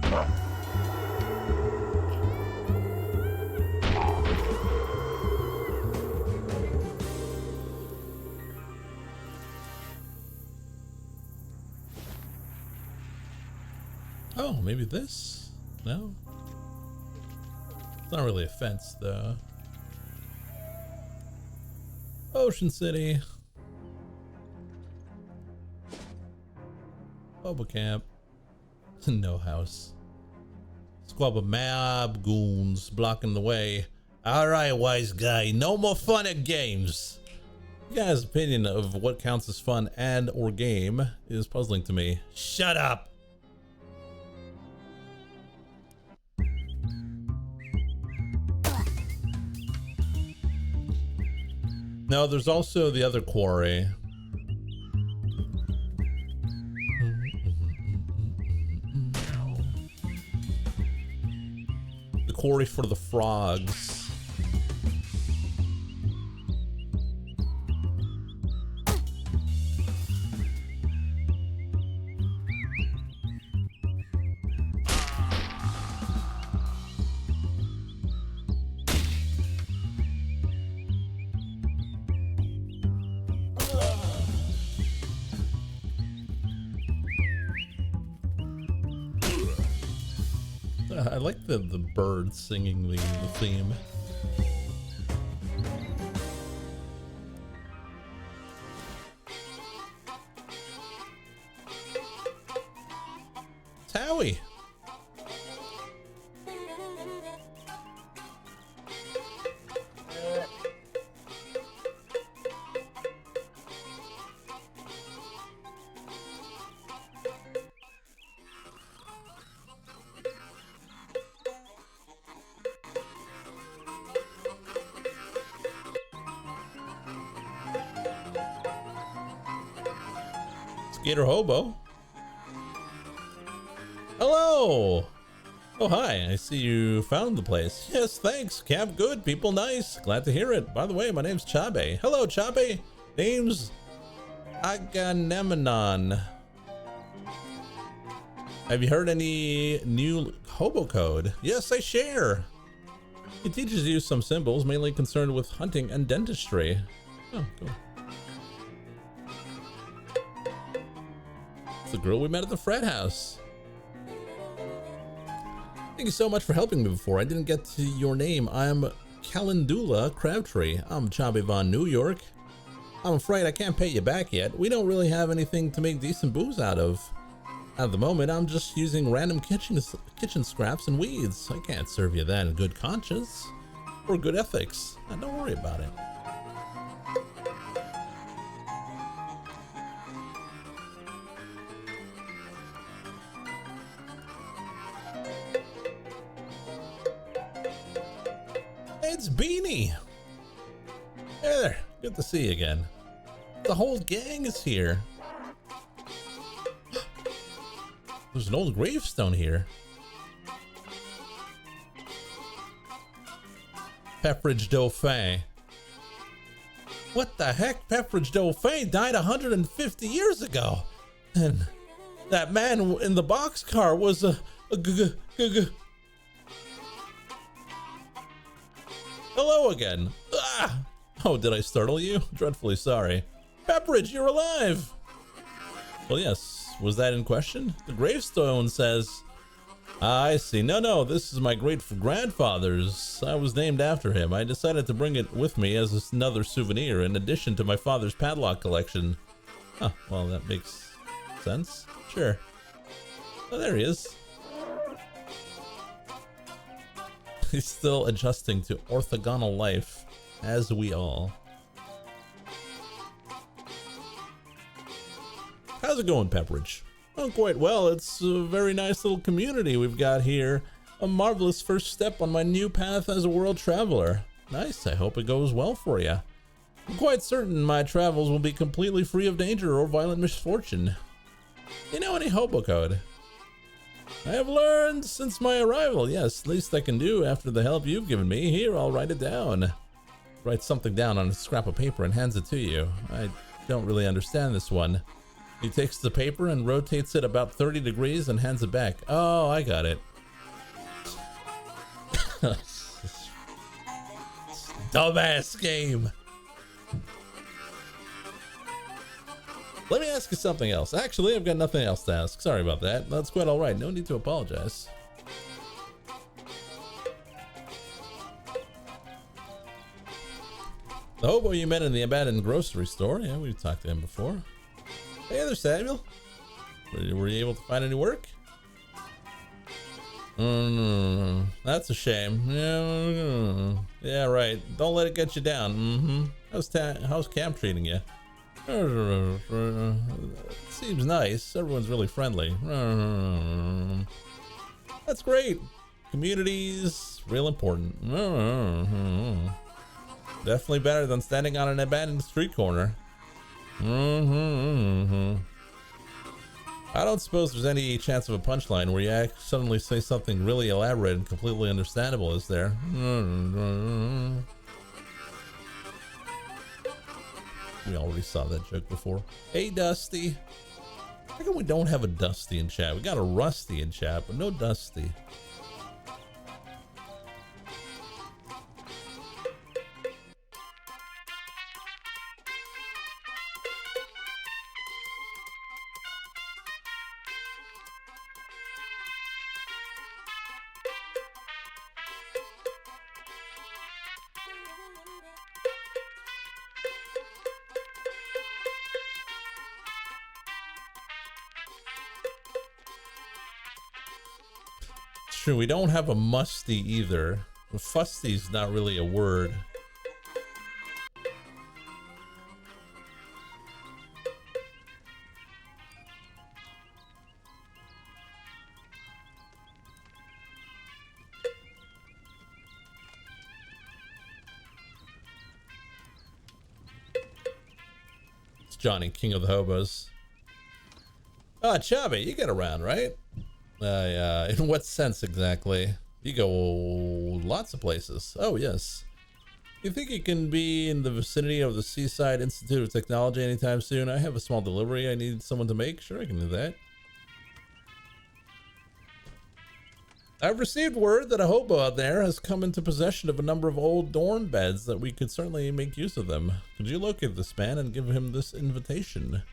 Speaker 1: Blam. Oh, maybe this? No? It's not really a fence, though. Ocean City. Hobo camp. No house. Squab of mab goons blocking the way. Alright, wise guy. No more fun at games. You guys' opinion of what counts as fun and or game is puzzling to me. Shut up! No, there's also the other quarry. The quarry for the frogs. I like the bird singing the theme. Towie. Gator Hobo. Hello. Oh, hi. I see you found the place. Yes, thanks. Camp good. People nice. Glad to hear it. By the way, my name's Chabe. Hello, Chabe. Name's Agamemnon. Have you heard any new hobo code? Yes, I share. He teaches you some symbols, mainly concerned with hunting and dentistry. Oh, cool. The girl we met at the frat house. Thank you so much for helping me before. I didn't get to your name. I'm Calendula Crabtree. I'm Chabe Von New York. I'm afraid I can't pay you back yet. We don't really have anything to make decent booze out of. At the moment, I'm just using random kitchen scraps and weeds. I can't serve you that in good conscience or good ethics. Don't worry about it. It's Beanie. Hey there, good to see you again. The whole gang is here. There's an old gravestone here. Pepperidge Dauphin. What the heck? Pepperidge Dauphin died 150 years ago. And that man in the boxcar was Hello again. Ah! Oh, did I startle you? Dreadfully sorry. Pepperidge, you're alive! Well, yes. Was that in question? The gravestone says... Ah, I see. No, this is my great-grandfather's. I was named after him. I decided to bring it with me as another souvenir in addition to my father's padlock collection. Huh, well, that makes sense. Sure. Oh, there he is. He's still adjusting to orthogonal life, as we all. How's it going, Pepperidge? Oh, quite well. It's a very nice little community we've got here. A marvelous first step on my new path as a world traveler. Nice. I hope it goes well for you. I'm quite certain my travels will be completely free of danger or violent misfortune. You know any hobo code? I have learned since my arrival. Yes, least I can do after the help you've given me. Here, I'll write it down. Writes something down on a scrap of paper and hands it to you. I don't really understand this one. He takes the paper and rotates it about 30 degrees and hands it back. Oh, I got it. Dumbass game. Let me ask you something else. Actually, I've got nothing else to ask. Sorry about that. That's quite all right. No need to apologize. The hobo you met in the abandoned grocery store. Yeah, we've talked to him before. Hey there, Samuel. Were you able to find any work? That's a shame. Yeah, right. Don't let it get you down. How's camp treating you? Seems nice. Everyone's really friendly. That's great. Community's real important. Definitely better than standing on an abandoned street corner. I don't suppose there's any chance of a punchline where you suddenly say something really elaborate and completely understandable, is there? We already saw that joke before. Hey, Dusty. How come we don't have a Dusty in chat? We got a Rusty in chat, but no Dusty. True, we don't have a musty either. Fusty's not really a word. It's Johnny, King of the Hobos. Ah, Chubby, you get around, right? In what sense exactly? You go lots of places. Oh, yes. You think you can be in the vicinity of the Seaside Institute of Technology anytime soon? I have a small delivery I need someone to make. Sure, I can do that. I've received word that a hobo out there has come into possession of a number of old dorm beds that we could certainly make use of them. Could you locate this man and give him this invitation?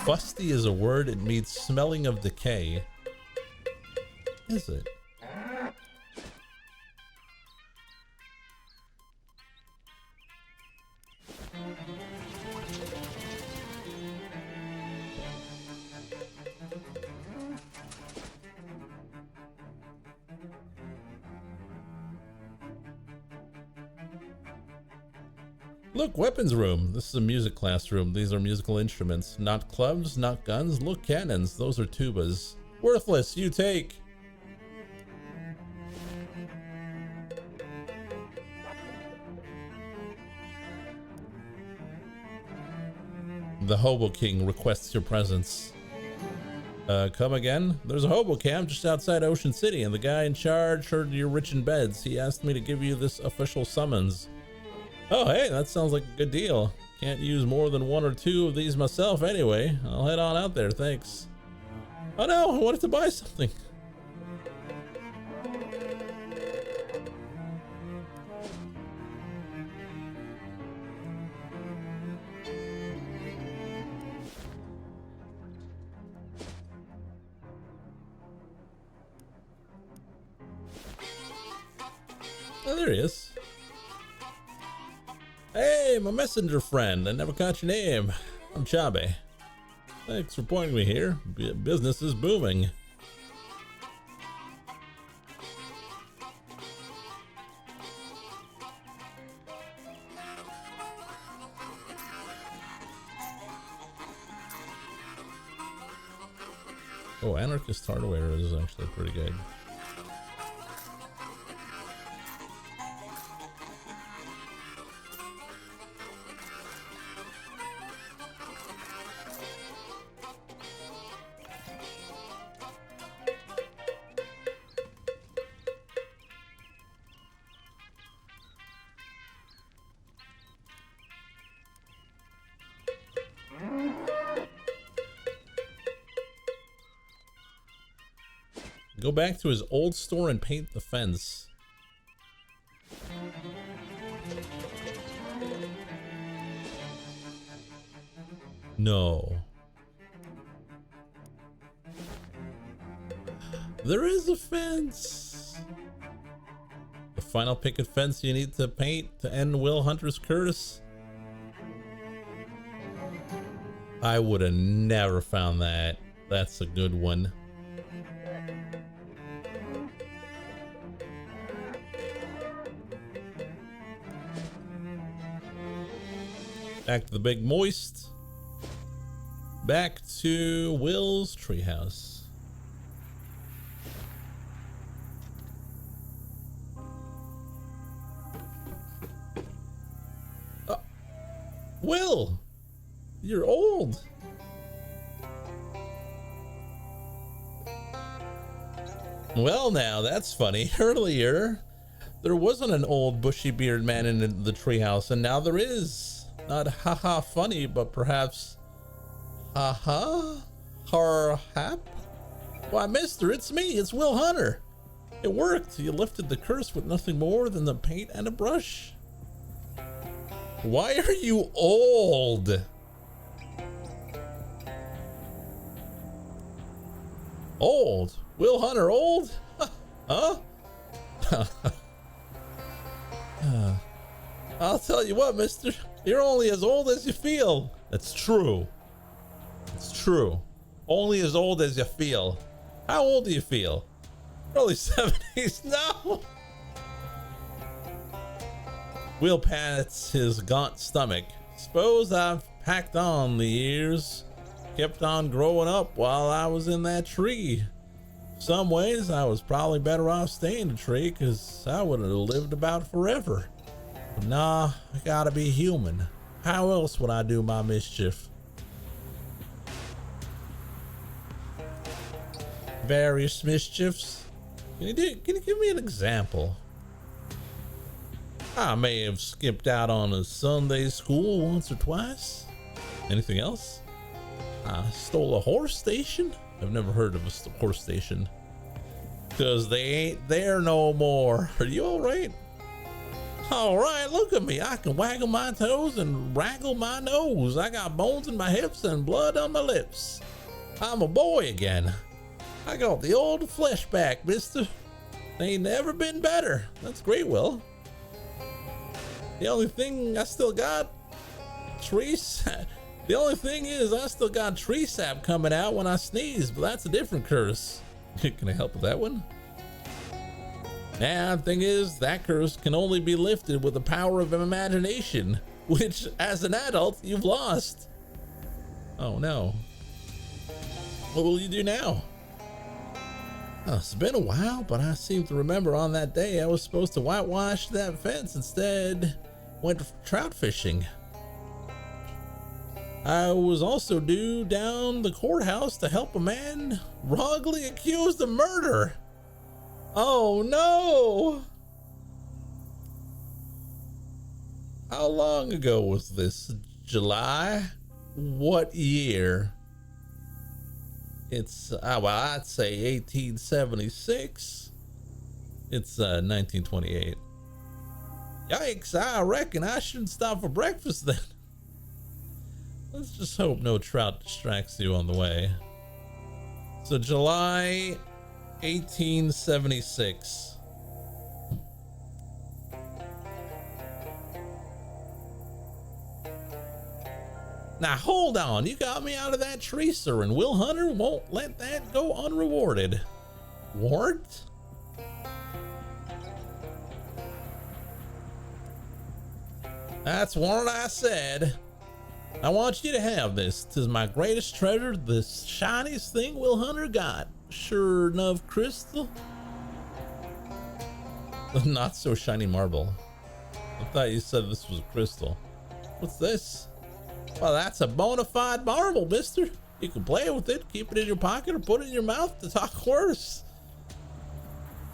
Speaker 1: Fusty is a word. It means smelling of decay. Is it? Look, weapons room. This is a music classroom. These are musical instruments. Not clubs, not guns. Look, cannons. Those are tubas. Worthless, you take. The Hobo King requests your presence. Come again? There's a hobo camp just outside Ocean City, and the guy in charge heard you're rich in beds. He asked me to give you this official summons. Oh, hey, that sounds like a good deal. Can't use more than 1 or 2 of these myself anyway. I'll head on out there, thanks. Oh no, I wanted to buy something. Oh, there he is. Hey, my messenger friend. I never caught your name. I'm Chabe. Thanks for pointing me here. Business is booming. Oh, Anarchist Hardware is actually pretty good. Go back to his old store and paint the fence. No. There is a fence. The final picket fence you need to paint to end Will Hunter's curse. I would have never found that. That's a good one. Back to the Big Moist. Back to Will's treehouse. Will! You're old! Well now, that's funny. Earlier, there wasn't an old bushy-bearded man in the treehouse, and now there is. Not haha funny, but perhaps haha harhap. Why, mister, it's me, it's Will Hunter. It worked. You lifted the curse with nothing more than the paint and a brush. Why are you old? Old? Will Hunter old? Huh? I'll tell you what, mister. You're only as old as you feel. That's true. It's true. Only as old as you feel. How old do you feel? Early 70s. No. Will pats his gaunt stomach. Suppose I've packed on the years. Kept on growing up while I was in that tree. Some ways I was probably better off staying in the tree, because I would have lived about forever. But nah, I gotta be human. How else would I do my mischief? Various mischiefs. Can you give me an example? I may have skipped out on a Sunday school once or twice. Anything else? I stole a horse station. I've never heard of a horse station. Cause they ain't there no more. Are you all right? All right, look at me. I can waggle my toes and waggle my nose. I got bones in my hips and blood on my lips. I'm a boy again. I got the old flesh back, mister. Ain't never been better. That's great, Will. The only thing I still got, the only thing is I still got tree sap coming out when I sneeze, but that's a different curse. Can I help with that one? Nah, the thing is, that curse can only be lifted with the power of imagination, which, as an adult, you've lost. Oh no. What will you do now? Oh, it's been a while, but I seem to remember on that day I was supposed to whitewash that fence. Instead, went trout fishing. I was also due down the courthouse to help a man wrongly accused of murder. Oh no! How long ago was this? July? What year? It's, well, I'd say 1876. It's 1928. Yikes, I reckon I shouldn't stop for breakfast then. Let's just hope no trout distracts you on the way. So July 1876. Now hold on, you got me out of that tree, sir, and Will Hunter won't let that go unrewarded. Warrant? That's warrant, I said. I want you to have this. 'Tis my greatest treasure, the shiniest thing Will Hunter got. Sure enough, crystal. Not so shiny marble. I thought you said this was a crystal. What's this? Well, that's a bona fide marble, mister. You can play with it, keep it in your pocket, or put it in your mouth to talk worse.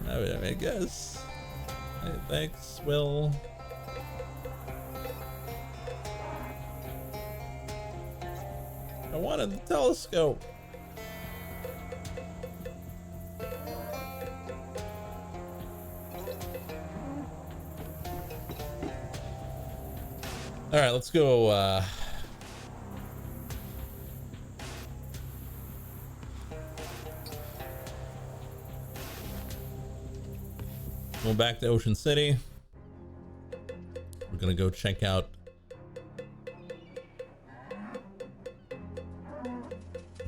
Speaker 1: I guess. Hey, thanks, Will. I wanted the telescope. All right, let's go. Going back to Ocean City. We're gonna go check out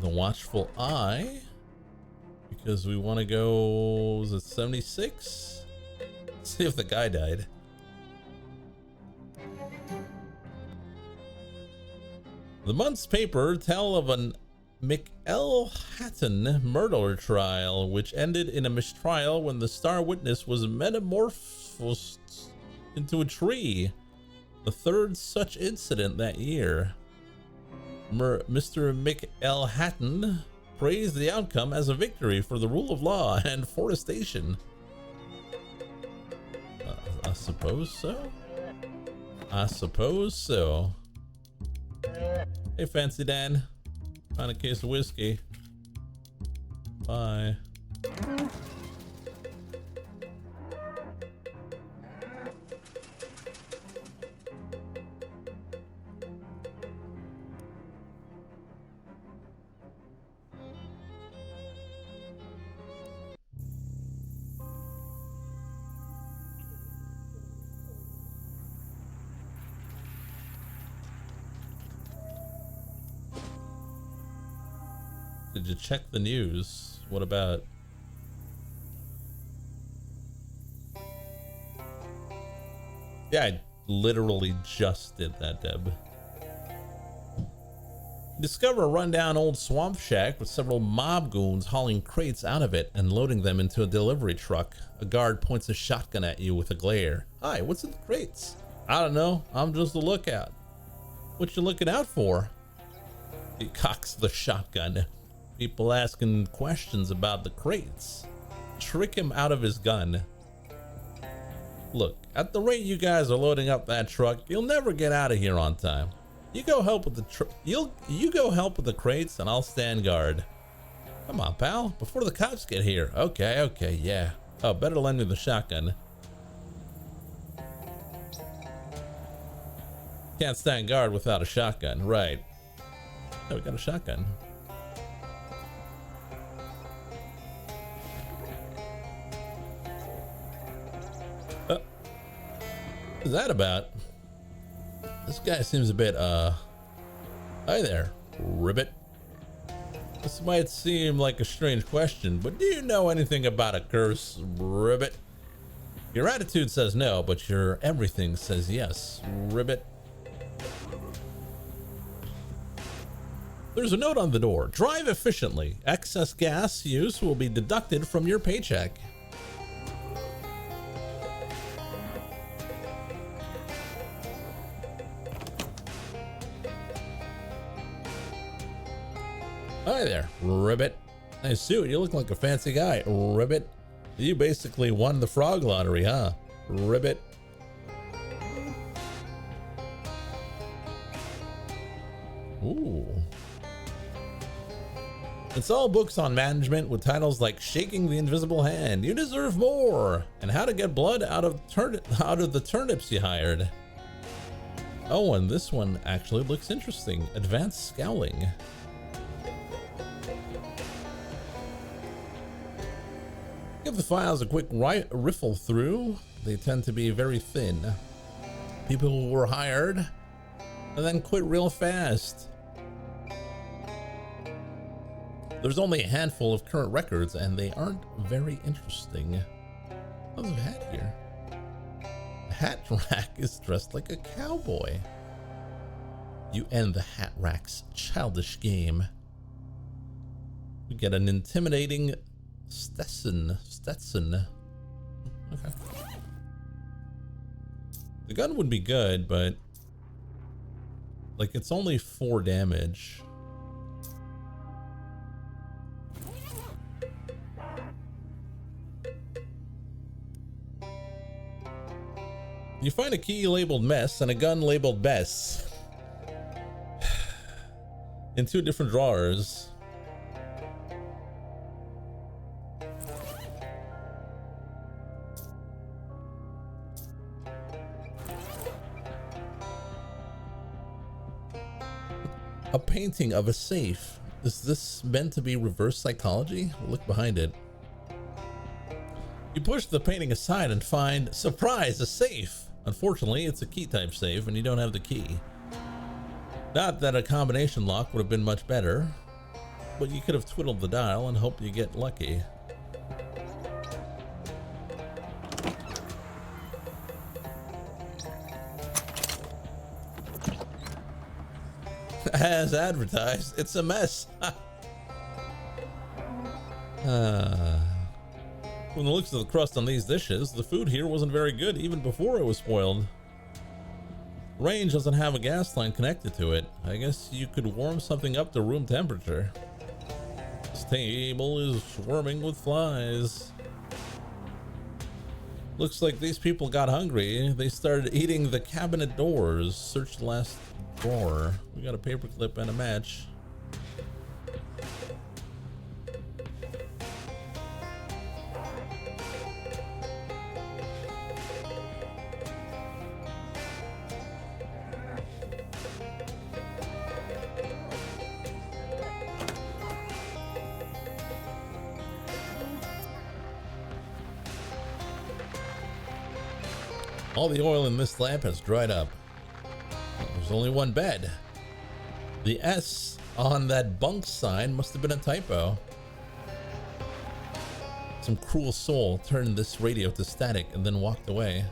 Speaker 1: the Watchful Eye because we want to go. Was it 76? See if the guy died. The month's paper tell of an McElhatton murder trial, which ended in a mistrial when the star witness was metamorphosed into a tree. The third such incident that year. Mr. McElhatton praised the outcome as a victory for the rule of law and forestation. I suppose so. I suppose so. Hey, Fancy Dan. Found a case of whiskey. Bye. Did you check the news? What about? Yeah, I literally just did that, Deb. Discover a rundown old swamp shack with several mob goons hauling crates out of it and loading them into a delivery truck. A guard points a shotgun at you with a glare. Hi, what's in the crates? I don't know. I'm just a lookout. What you looking out for? He cocks the shotgun. People asking questions about the crates. Trick him out of his gun. Look, at the rate you guys are loading up that truck, you'll never get out of here on time. You go help with the you go help with the crates, and I'll stand guard. Come on, pal, before the cops get here. Okay, yeah. Oh, better lend me the shotgun. Can't stand guard without a shotgun, right? Oh, we got a shotgun. What's that about? This guy seems a bit, hi there, ribbit. This might seem like a strange question, but do you know anything about a curse, ribbit? Your attitude says no, but your everything says yes, ribbit. There's a note on the door. Drive efficiently. Excess gas use will be deducted from your paycheck. Hi there, Ribbit. Nice suit. You look like a fancy guy, Ribbit. You basically won the frog lottery, huh, Ribbit? Ooh. It's all books on management with titles like Shaking the Invisible Hand, You Deserve More, and How to Get Blood out of the Turnips You Hired. Oh, and this one actually looks interesting. Advanced Scowling. Give the files a quick riffle through. They tend to be very thin. People who were hired and then quit real fast. There's only a handful of current records, and they aren't very interesting. Oh, there's a hat here. The hat rack is dressed like a cowboy. You end the hat rack's childish game. We get an intimidating Stetson. Okay. The gun would be good, but like it's only 4 damage. You find a key labeled mess and a gun labeled best in 2 different drawers. A painting of a safe. Is this meant to be reverse psychology? Look behind it. You push the painting aside and find, surprise, a safe. Unfortunately, it's a key type safe and you don't have the key. Not that a combination lock would have been much better, but you could have twiddled the dial and hoped you get lucky. As advertised, it's a mess. From the looks of the crust on these dishes, the food here wasn't very good even before it was spoiled. Range doesn't have a gas line connected to it. I guess you could warm something up to room temperature. This table is swarming with flies. Looks like these people got hungry. They started eating the cabinet doors. Search the last drawer. We got a paperclip and a match. All the oil in this lamp has dried up. There's only one bed. The S on that bunk sign must have been a typo. Some cruel soul turned this radio to static and then walked away.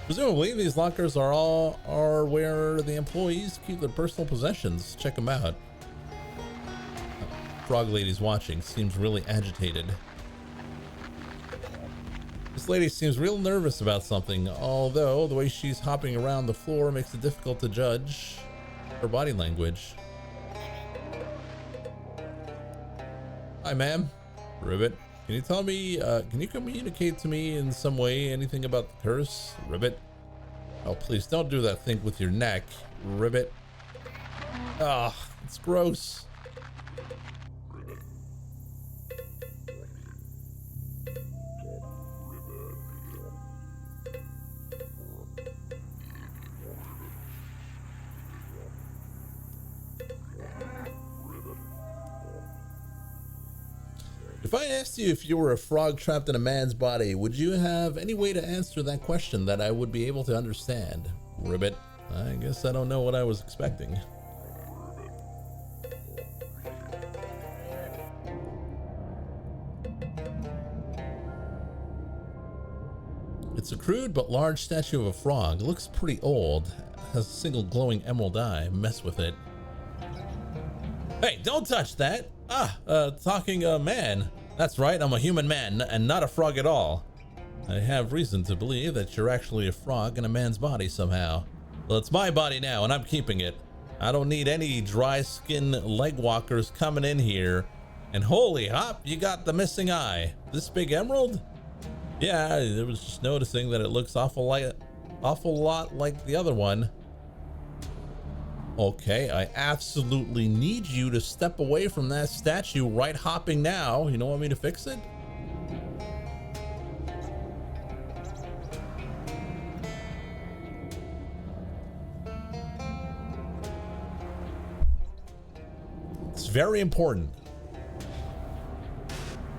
Speaker 1: Presumably, these lockers are where the employees keep their personal possessions. Check them out. Frog lady's watching. Seems really agitated. This lady seems real nervous about something, although the way she's hopping around the floor makes it difficult to judge her body language. Hi, ma'am. Ribbit. Can you tell me, can you communicate to me in some way anything about the curse? Ribbit. Oh, please don't do that thing with your neck. Ribbit. Ah, it's gross. If I asked you if you were a frog trapped in a man's body, would you have any way to answer that question that I would be able to understand? Ribbit. I guess I don't know what I was expecting. It's a crude but large statue of a frog. It looks pretty old. Has a single glowing emerald eye. Mess with it. Hey, don't touch that! Talking man. That's right, I'm a human man and not a frog at all. I have reason to believe that you're actually a frog in a man's body somehow. Well, it's my body now and I'm keeping it. I don't need any dry skin leg walkers coming in here. And holy hop, you got the missing eye. This big emerald? Yeah, I was just noticing that it looks awful lot like the other one. Okay, I absolutely need you to step away from that statue right hopping now. You don't want me to fix it? It's very important.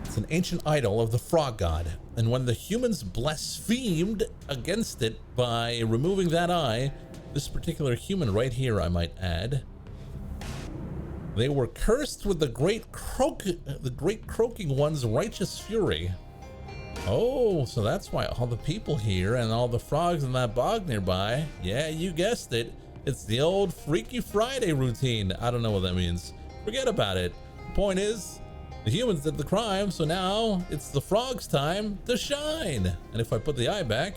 Speaker 1: It's an ancient idol of the frog god, and when the humans blasphemed against it by removing that eye, this particular human right here, I might add, they were cursed with the great croaking one's righteous fury. Oh, so that's why all the people here and all the frogs in that bog nearby, yeah, you guessed it, it's the old Freaky Friday routine. I don't know what that means. Forget about it. Point is, the humans did the crime, so now it's the frogs' time to shine. And if I put the eye back,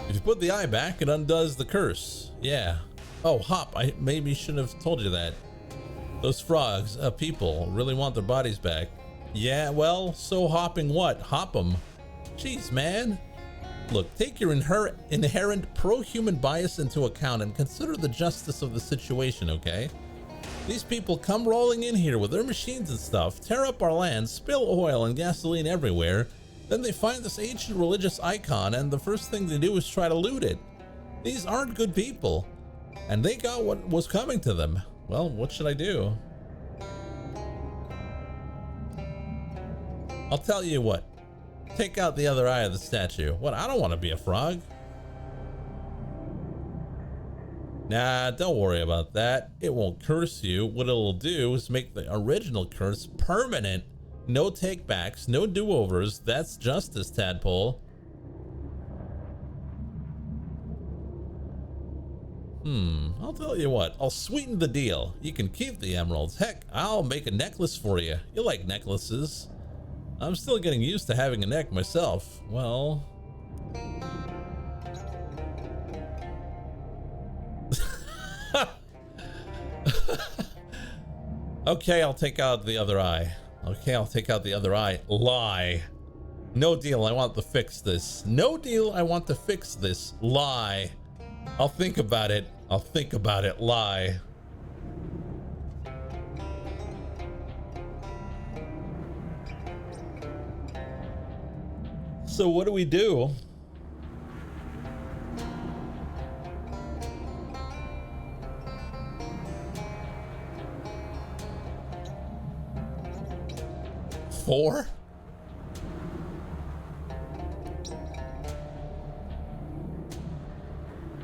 Speaker 1: if you put the eye back, it undoes the curse. Yeah. Oh, Hop, I maybe shouldn't have told you that. Those frogs, people, really want their bodies back. Yeah, well, so hopping what? Hop 'em. Jeez, man. Look, take your inherent pro-human bias into account and consider the justice of the situation, okay? These people come rolling in here with their machines and stuff, tear up our land, spill oil and gasoline everywhere. Then they find this ancient religious icon, and the first thing they do is try to loot it. These aren't good people, and they got what was coming to them. Well, what should I do? I'll tell you what. Take out the other eye of the statue. What? I don't want to be a frog. Nah, don't worry about that. It won't curse you. What it'll do is make the original curse permanent. No takebacks, no do-overs. That's justice, Tadpole. I'll tell you what. I'll sweeten the deal. You can keep the emeralds. Heck, I'll make a necklace for you. You like necklaces. I'm still getting used to having a neck myself. Well... Okay, I'll take out the other eye. Okay, I'll take out the other eye. Lie. No deal, I want to fix this. No deal, I want to fix this. Lie. I'll think about it. I'll think about it. Lie. So what do we do? Four?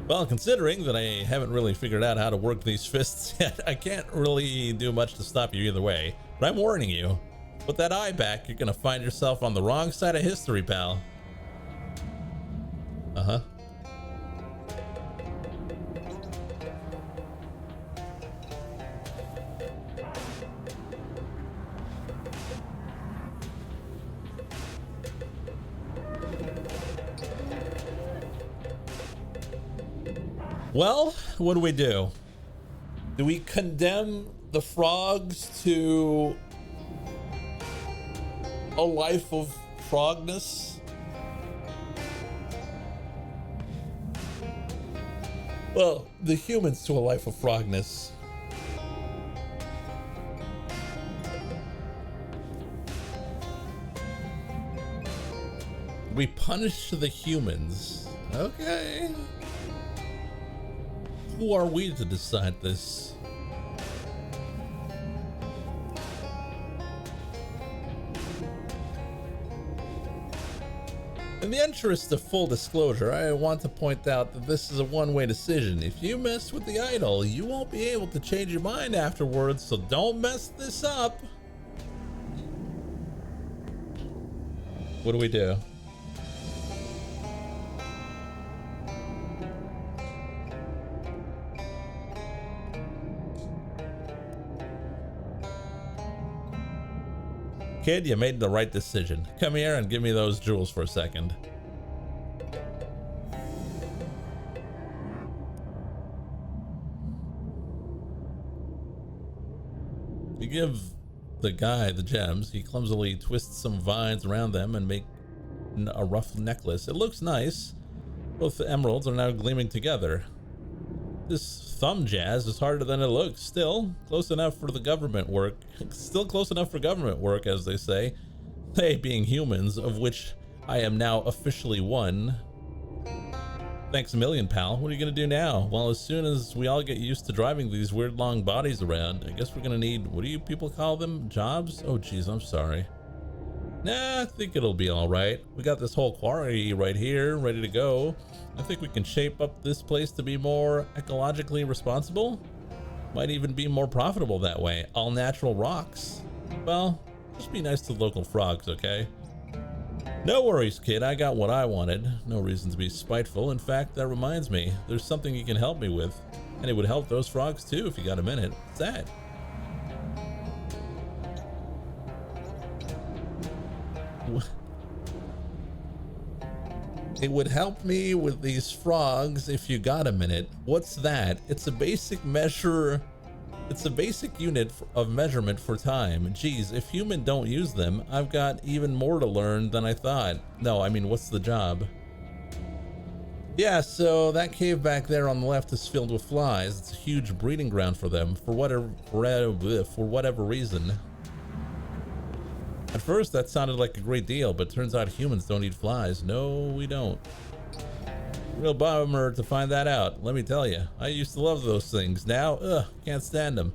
Speaker 1: Well, considering that I haven't really figured out how to work these fists yet, I can't really do much to stop you either way. But I'm warning you. Put that eye back, you're gonna find yourself on the wrong side of history, pal. Uh-huh. Well, what do we do? Do we condemn the frogs to a life of frogness? Well, the humans to a life of frogness. We punish the humans. Okay. Who are we to decide this? In the interest of full disclosure, I want to point out that this is a one-way decision. If you mess with the idol, you won't be able to change your mind afterwards, so don't mess this up. What do we do? Kid, you made the right decision. Come here and give me those jewels for a second. You give the guy the gems, he clumsily twists some vines around them and make a rough necklace. It looks nice. Both the emeralds are now gleaming together. This thumb jazz is harder than it looks. Still close enough for the government work. Still close enough for government work, as they say. They being humans, of which I am now officially one. Thanks a million, pal. What are you gonna do now? Well, as soon as we all get used to driving these weird long bodies around, I guess we're gonna need, what do you people call them? Jobs? Oh geez, I'm sorry. Nah, I think it'll be alright. We got this whole quarry right here, ready to go. I think we can shape up this place to be more ecologically responsible. Might even be more profitable that way. All natural rocks. Well, just be nice to local frogs, okay? No worries, kid. I got what I wanted. No reason to be spiteful. In fact, that reminds me, there's something you can help me with. And it would help those frogs too if you got a minute. What's that? It would help me with these frogs if you got a minute. What's that? It's a basic measure. It's a basic unit of measurement for time. Geez, if human don't use them, I've got even more to learn than I thought. No, I mean, what's the job? Yeah, so that cave back there on the left is filled with flies. It's a huge breeding ground for them, for whatever reason. At first, that sounded like a great deal, but turns out humans don't eat flies. No, we don't. Real bummer to find that out, let me tell you. I used to love those things. Now, can't stand them.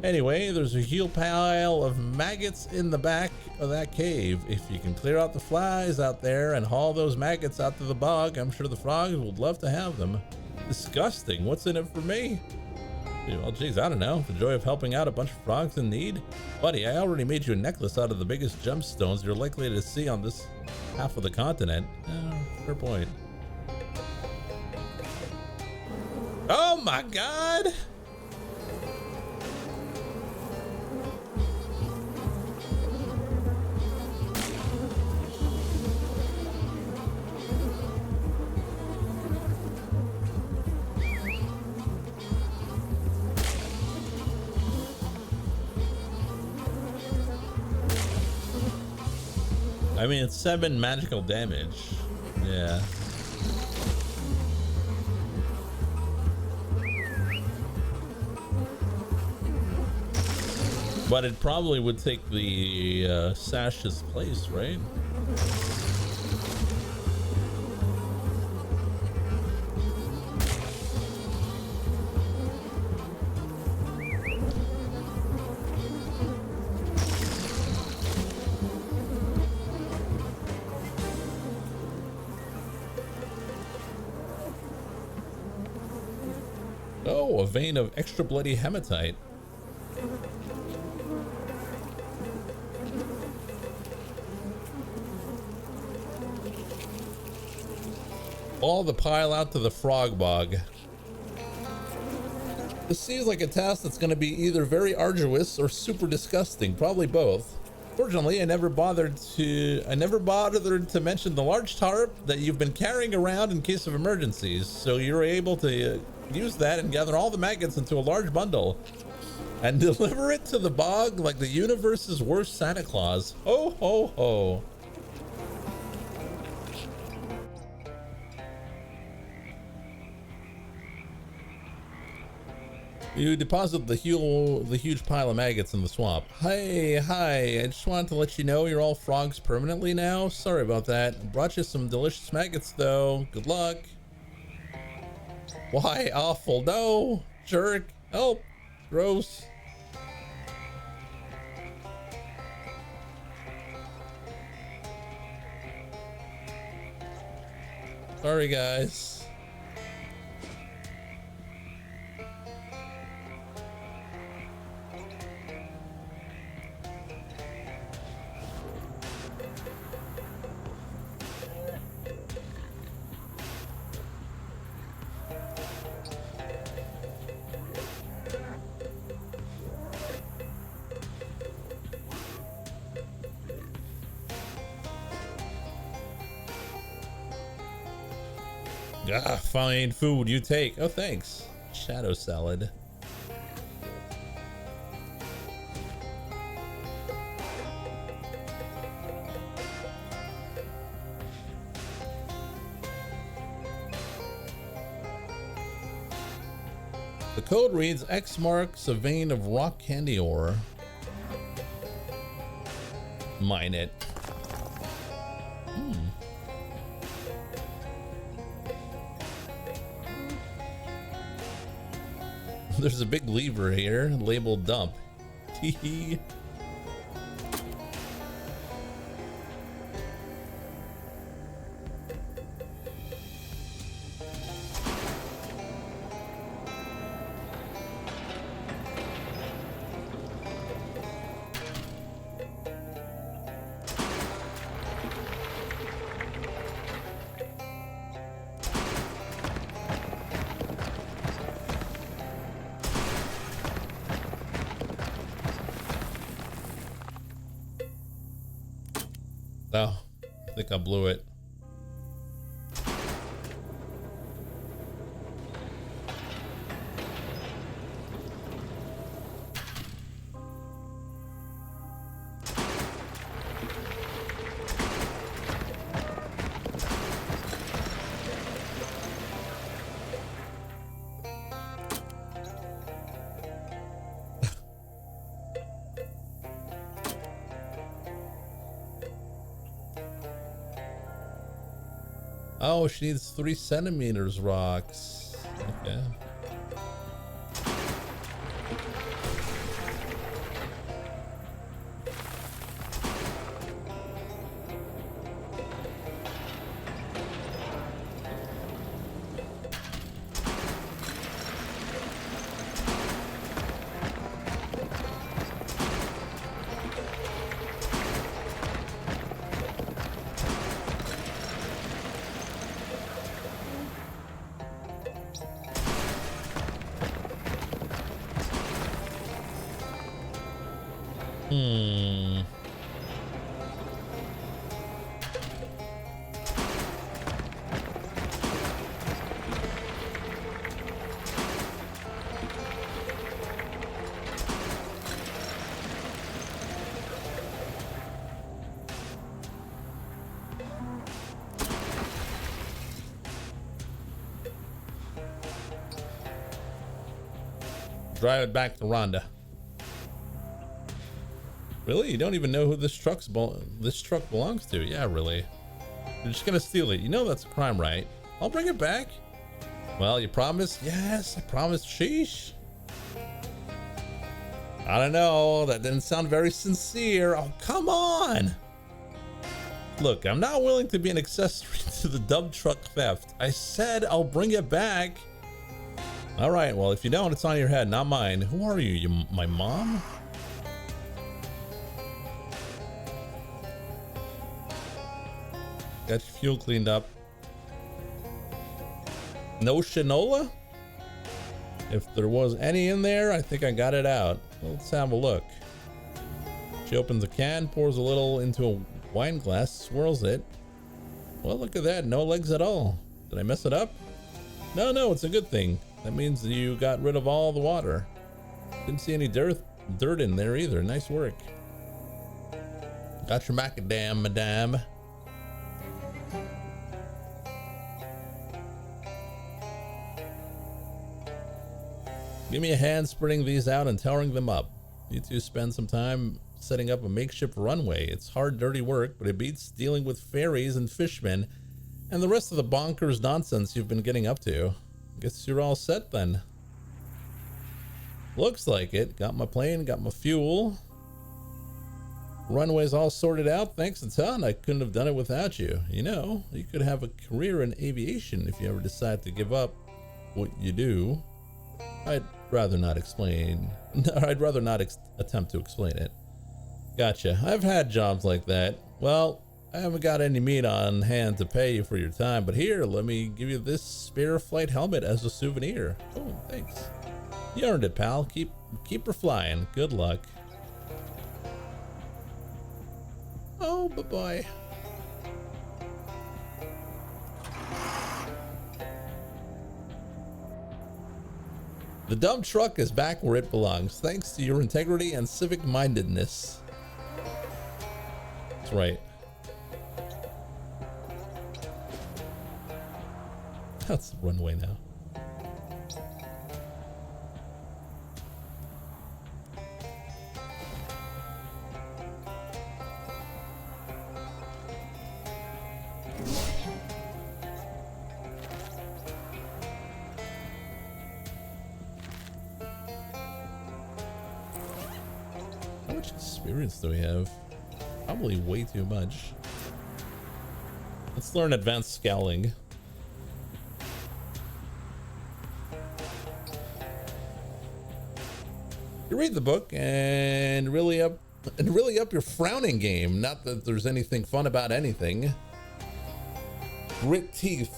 Speaker 1: Anyway, there's a huge pile of maggots in the back of that cave. If you can clear out the flies out there and haul those maggots out to the bog, I'm sure the frogs would love to have them. Disgusting. What's in it for me? Well, geez, I don't know. The joy of helping out a bunch of frogs in need? Buddy, I already made you a necklace out of the biggest gemstones you're likely to see on this half of the continent. Fair point. Oh my God! I mean, it's 7 magical damage. Yeah. But it probably would take the Sash's place, right? Oh, a vein of extra bloody hematite. All the pile out to the frog bog. This seems like a task that's going to be either very arduous or super disgusting, probably both. Fortunately, I never bothered to mention the large tarp that you've been carrying around in case of emergencies, so you're able to use that and gather all the maggots into a large bundle and deliver it to the bog like the universe's worst Santa Claus. Ho ho ho. You deposit the huge pile of maggots in the swamp. Hi, I just wanted to let you know you're all frogs permanently now. Sorry about that. Brought you some delicious maggots though. Good luck. Why, awful. No, jerk. Help. Gross. Sorry, guys. Ah, fine food you take. Oh, thanks. Shadow salad. The code reads X marks a vein of rock candy ore. Mine it. There's a big lever here labeled dump. Hee. Oh, I think I blew it. Oh, she needs 3 centimeters rocks. Okay. Drive it back to Rhonda. Really? You don't even know who this truck belongs to? Yeah, really. You're just gonna steal it. You know that's a crime, right? I'll bring it back. Well, you promise? Yes, I promise. Sheesh. I don't know. That didn't sound very sincere. Oh, come on. Look, I'm not willing to be an accessory to the dump truck theft. I said I'll bring it back. All right, well, if you don't, it's on your head, not mine. Who are you? My mom? Got your fuel cleaned up. No shinola? If there was any in there, I think I got it out. Let's have a look. She opens a can, pours a little into a wine glass, swirls it. Well, look at that, no legs at all. Did I mess it up? No, it's a good thing. That means you got rid of all the water. Didn't see any dirt in there either. Nice work. Got your macadam, madame. Give me a hand spreading these out and towering them up. You two spend some time setting up a makeshift runway. It's hard, dirty work, but it beats dealing with fairies and fishmen and the rest of the bonkers nonsense you've been getting up to. Guess you're all set then. Looks like it. Got my plane, got my fuel. Runway's all sorted out. Thanks a ton. I couldn't have done it without you. You know, you could have a career in aviation if you ever decide to give up what you do. I'd rather not explain. I'd rather not attempt to explain it. Gotcha. I've had jobs like that. Well, I haven't got any meat on hand to pay you for your time, but here, let me give you this spare flight helmet as a souvenir. Oh, thanks. You earned it, pal. Keep her flying. Good luck. Oh, bye-bye. The dump truck is back where it belongs, thanks to your integrity and civic-mindedness. That's right. That's the runway now. How much experience do we have? Probably way too much. Let's learn advanced scowling. You read the book and really up your frowning game. Not that there's anything fun about anything. Grit teeth.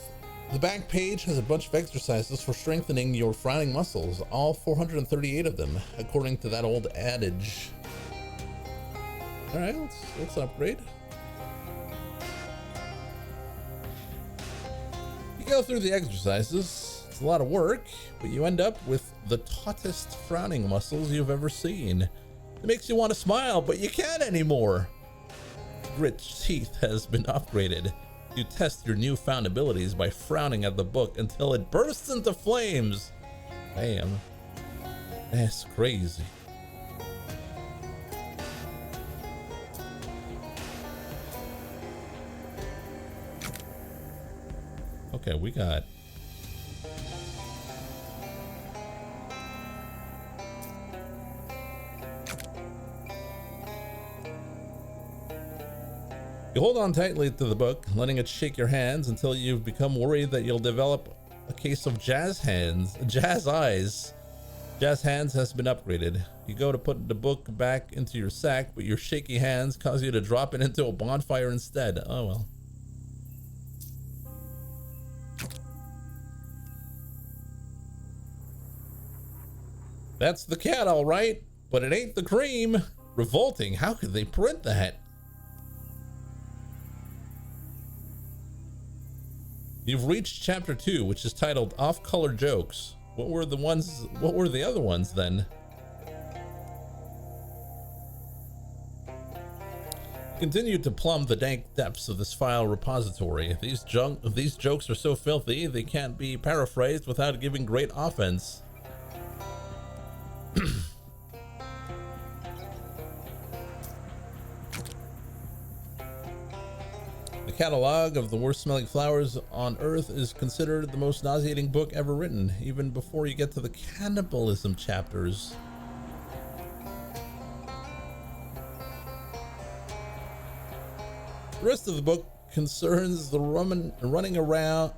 Speaker 1: The back page has a bunch of exercises for strengthening your frowning muscles, all 438 of them, according to that old adage. All right, let's upgrade. You go through the exercises. It's a lot of work, but you end up with the tautest frowning muscles you've ever seen. It makes you want to smile, but you can't anymore. Grit teeth has been upgraded. You test your newfound abilities by frowning at the book until it bursts into flames. Damn. That's crazy. Okay, we got... You hold on tightly to the book, letting it shake your hands until you've become worried that you'll develop a case of jazz eyes. Jazz hands has been upgraded. You go to put the book back into your sack, but your shaky hands cause you to drop it into a bonfire instead. Oh well. That's the cat, all right, but it ain't the cream. Revolting. How could they print that? You've reached chapter 2, which is titled Off-Color Jokes. What were the other ones then? Continue to plumb the dank depths of this file repository. These jokes are so filthy, they can't be paraphrased without giving great offense. The catalog of the worst smelling flowers on earth is considered the most nauseating book ever written, even before you get to the cannibalism chapters. The rest of the book concerns the running aground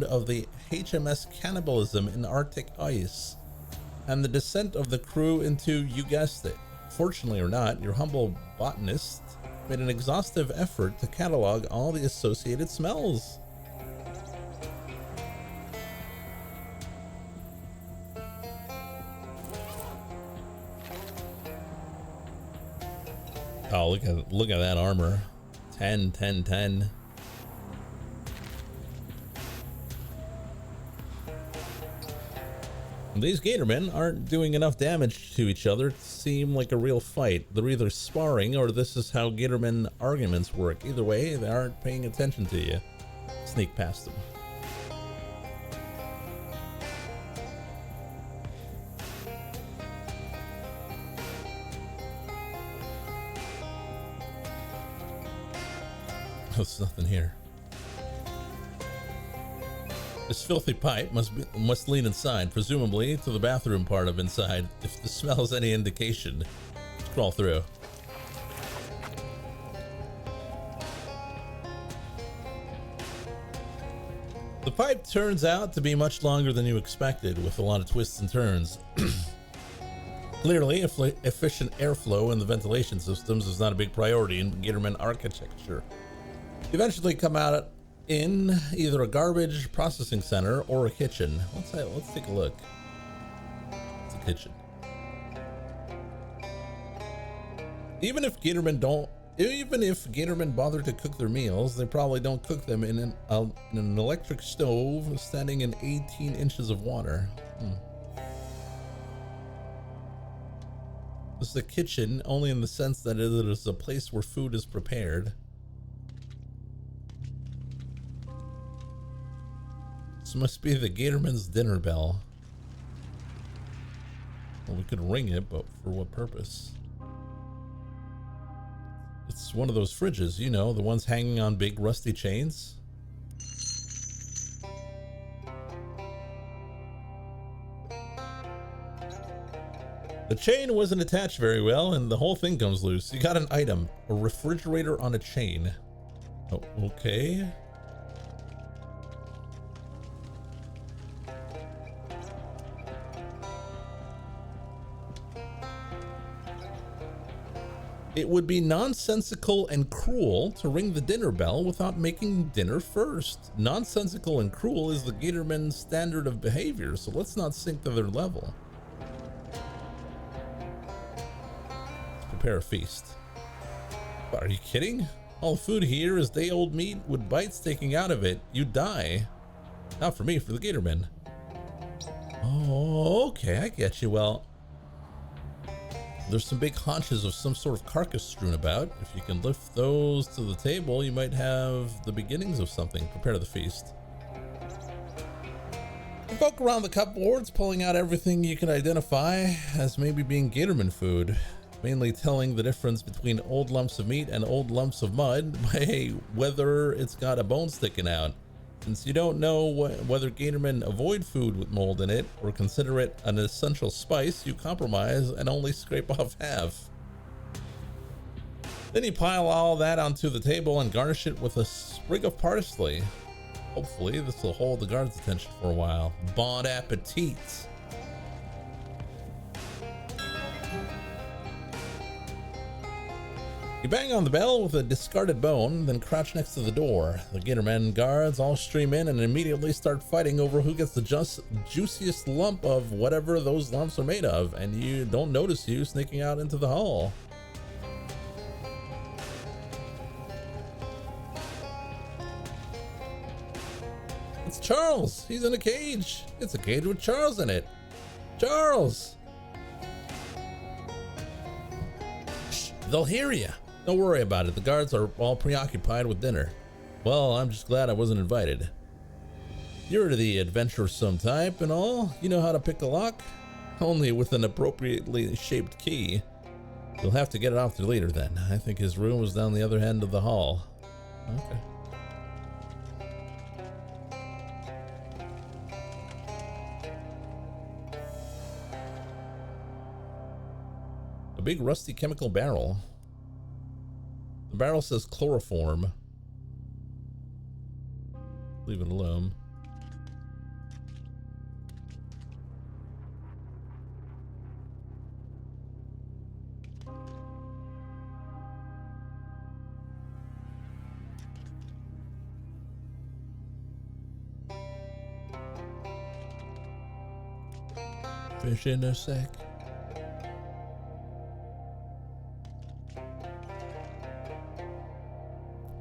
Speaker 1: of the HMS Cannibalism in Arctic ice, and the descent of the crew into, you guessed it, fortunately or not, your humble botanist made an exhaustive effort to catalog all the associated smells. Oh, look at that armor. 10, 10, 10. These Gatormen aren't doing enough damage to each other to seem like a real fight. They're either sparring or this is how Gatormen arguments work. Either way, they aren't paying attention to you. Sneak past them. There's nothing here. This filthy pipe must lead inside, presumably to the bathroom part of inside. If the smell is any indication, crawl through. The pipe turns out to be much longer than you expected, with a lot of twists and turns. Clearly, efficient airflow in the ventilation systems is not a big priority in Gatorman architecture. You eventually come out in either a garbage processing center or a kitchen. Let's take a look. It's a kitchen. Even if Gatormen bother to cook their meals, they probably don't cook them in an electric stove standing in 18 inches of water. This is a kitchen only in the sense that it is a place where food is prepared. This must be the Gatorman's dinner bell. Well, we could ring it, but for what purpose? It's one of those fridges, you know, the ones hanging on big rusty chains. The chain wasn't attached very well, and the whole thing comes loose. You got an item, a refrigerator on a chain. Oh, okay. It would be nonsensical and cruel to ring the dinner bell without making dinner first. Nonsensical and cruel is the Gatorman's standard of behavior, so let's not sink to their level. Let's prepare a feast. What, are you kidding? All the food here is day-old meat with bites sticking out of it. You'd die. Not for me, for the Gatorman. Oh, okay, I get you. Well, there's some big haunches of some sort of carcass strewn about. If you can lift those to the table, you might have the beginnings of something. Prepare the feast. Poke around the cupboards, pulling out everything you can identify as maybe being Gatorman food. Mainly telling the difference between old lumps of meat and old lumps of mud by whether it's got a bone sticking out. Since you don't know whether Gatormen avoid food with mold in it or consider it an essential spice, you compromise and only scrape off half. Then you pile all that onto the table and garnish it with a sprig of parsley. Hopefully this will hold the guards' attention for a while. Bon appetit! You bang on the bell with a discarded bone, then crouch next to the door. The Gatorman guards all stream in and immediately start fighting over who gets the juiciest lump of whatever those lumps are made of, and you don't notice you sneaking out into the hall. It's Charles! He's in a cage! It's a cage with Charles in it! Charles! Shh, they'll hear you! Don't worry about it, the guards are all preoccupied with dinner. Well, I'm just glad I wasn't invited. You're the adventuresome type and all. You know how to pick a lock? Only with an appropriately shaped key. You'll have to get it off the leader then. I think his room was down the other end of the hall. Okay. A big rusty chemical barrel. The barrel says chloroform. Leave it alone. Fish in a sack.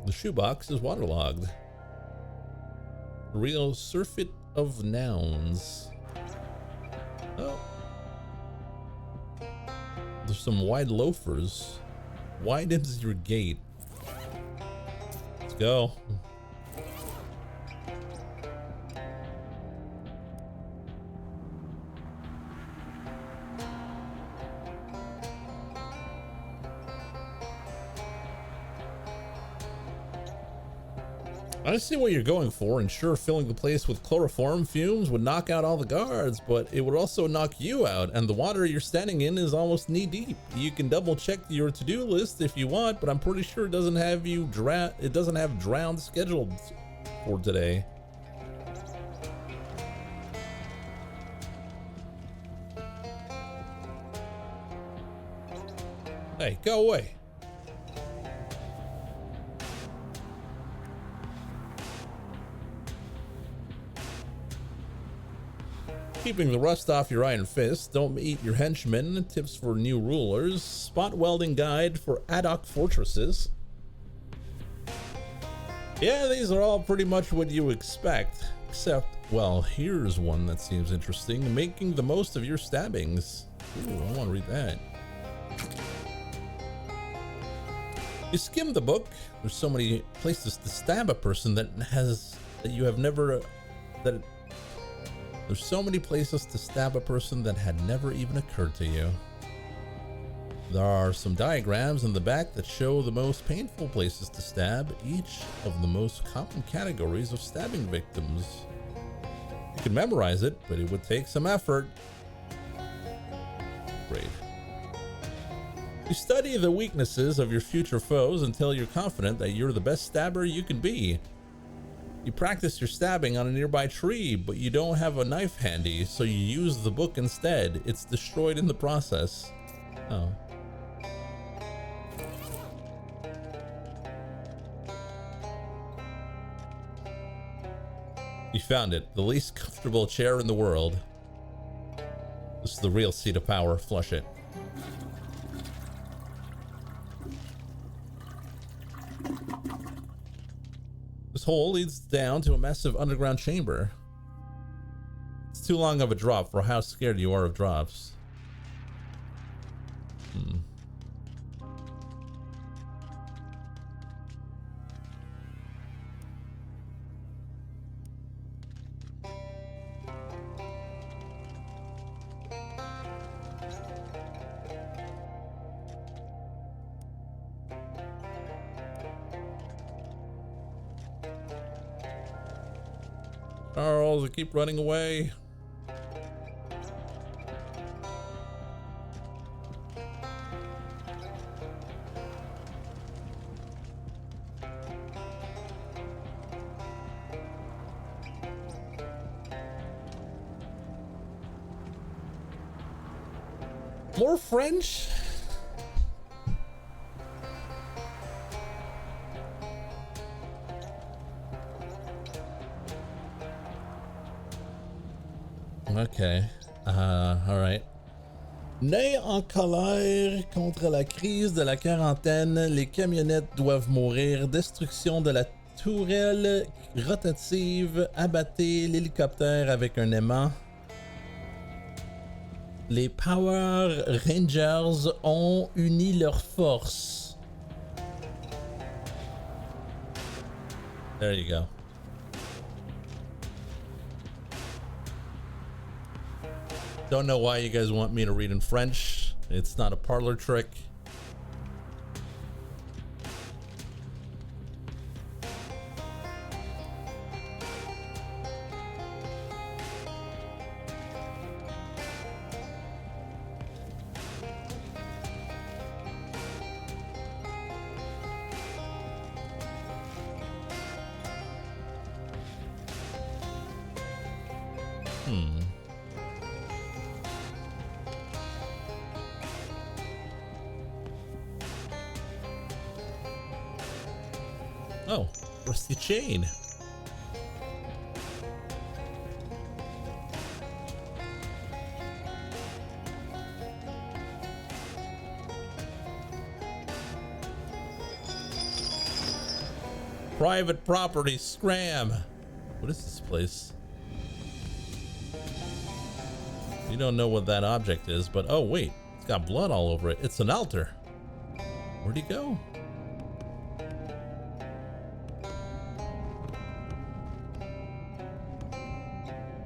Speaker 1: The shoebox is waterlogged. A real surfeit of nouns. Oh. There's some wide loafers. Widens your gate. Let's go. I see what you're going for, and sure, filling the place with chloroform fumes would knock out all the guards, but it would also knock you out, and the water you're standing in is almost knee deep. You can double check your to-do list if you want, but I'm pretty sure it doesn't have drowned scheduled for today. Hey, go away. Keeping the rust off your iron fist, don't eat your henchmen, tips for new rulers, spot welding guide for ad hoc fortresses. Yeah, these are all pretty much what you expect, except, well, here's one that seems interesting, making the most of your stabbings. Ooh, I want to read that. You skim the book, there's so many places to stab a person There's so many places to stab a person that had never even occurred to you. There are some diagrams in the back that show the most painful places to stab, each of the most common categories of stabbing victims. You can memorize it, but it would take some effort. Great. You study the weaknesses of your future foes until you're confident that you're the best stabber you can be. You practice your stabbing on a nearby tree, but you don't have a knife handy, so you use the book instead. It's destroyed in the process. Oh. You found it. The least comfortable chair in the world. This is the real seat of power. Flush it. This hole leads down to a massive underground chamber. It's too long of a drop for how scared you are of drops. Charles, I keep running away. More French? Okay. All right. Né en colère contre la crise de la quarantaine, les camionnettes doivent mourir. Destruction de la tourelle rotative. Abattez l'hélicoptère avec un aimant. Les Power Rangers ont uni leurs forces. There you go. Don't know why you guys want me to read in French. It's not a parlor trick. Oh, rusty chain. Private property, scram. What is this place? You don't know what that object is, but oh wait, it's got blood all over it. It's an altar. Where'd he go?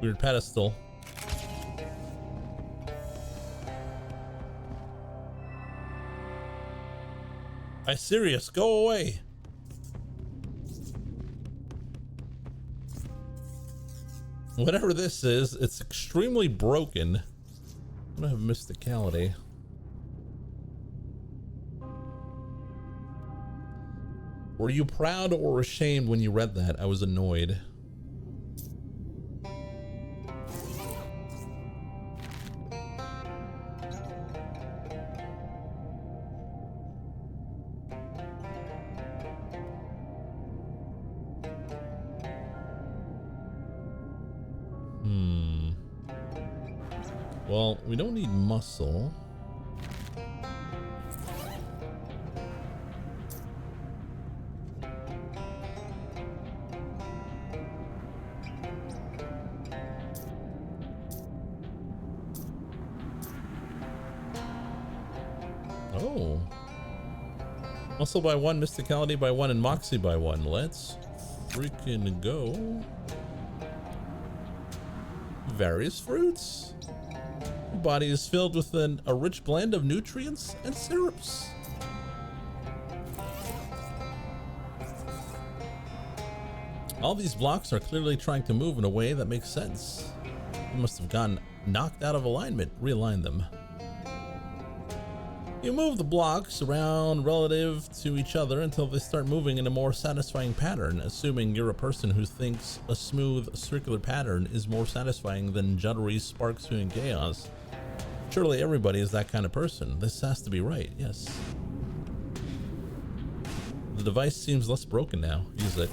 Speaker 1: Weird pedestal. Serious, go away. Whatever this is, it's extremely broken. I don't have mysticality. Were you proud or ashamed when you read that? I was annoyed. Well, we don't need muscle. Oh. Muscle by 1, mysticality by 1, and moxie by 1. Let's freaking go. Various fruits. Body is filled with a rich blend of nutrients and syrups. All these blocks are clearly trying to move in a way that makes sense. They must have gotten knocked out of alignment. Realign them. You move the blocks around relative to each other until they start moving in a more satisfying pattern, assuming you're a person who thinks a smooth circular pattern is more satisfying than juddery sparks and chaos. Surely everybody is that kind of person. This has to be right, yes. The device seems less broken now. Use it.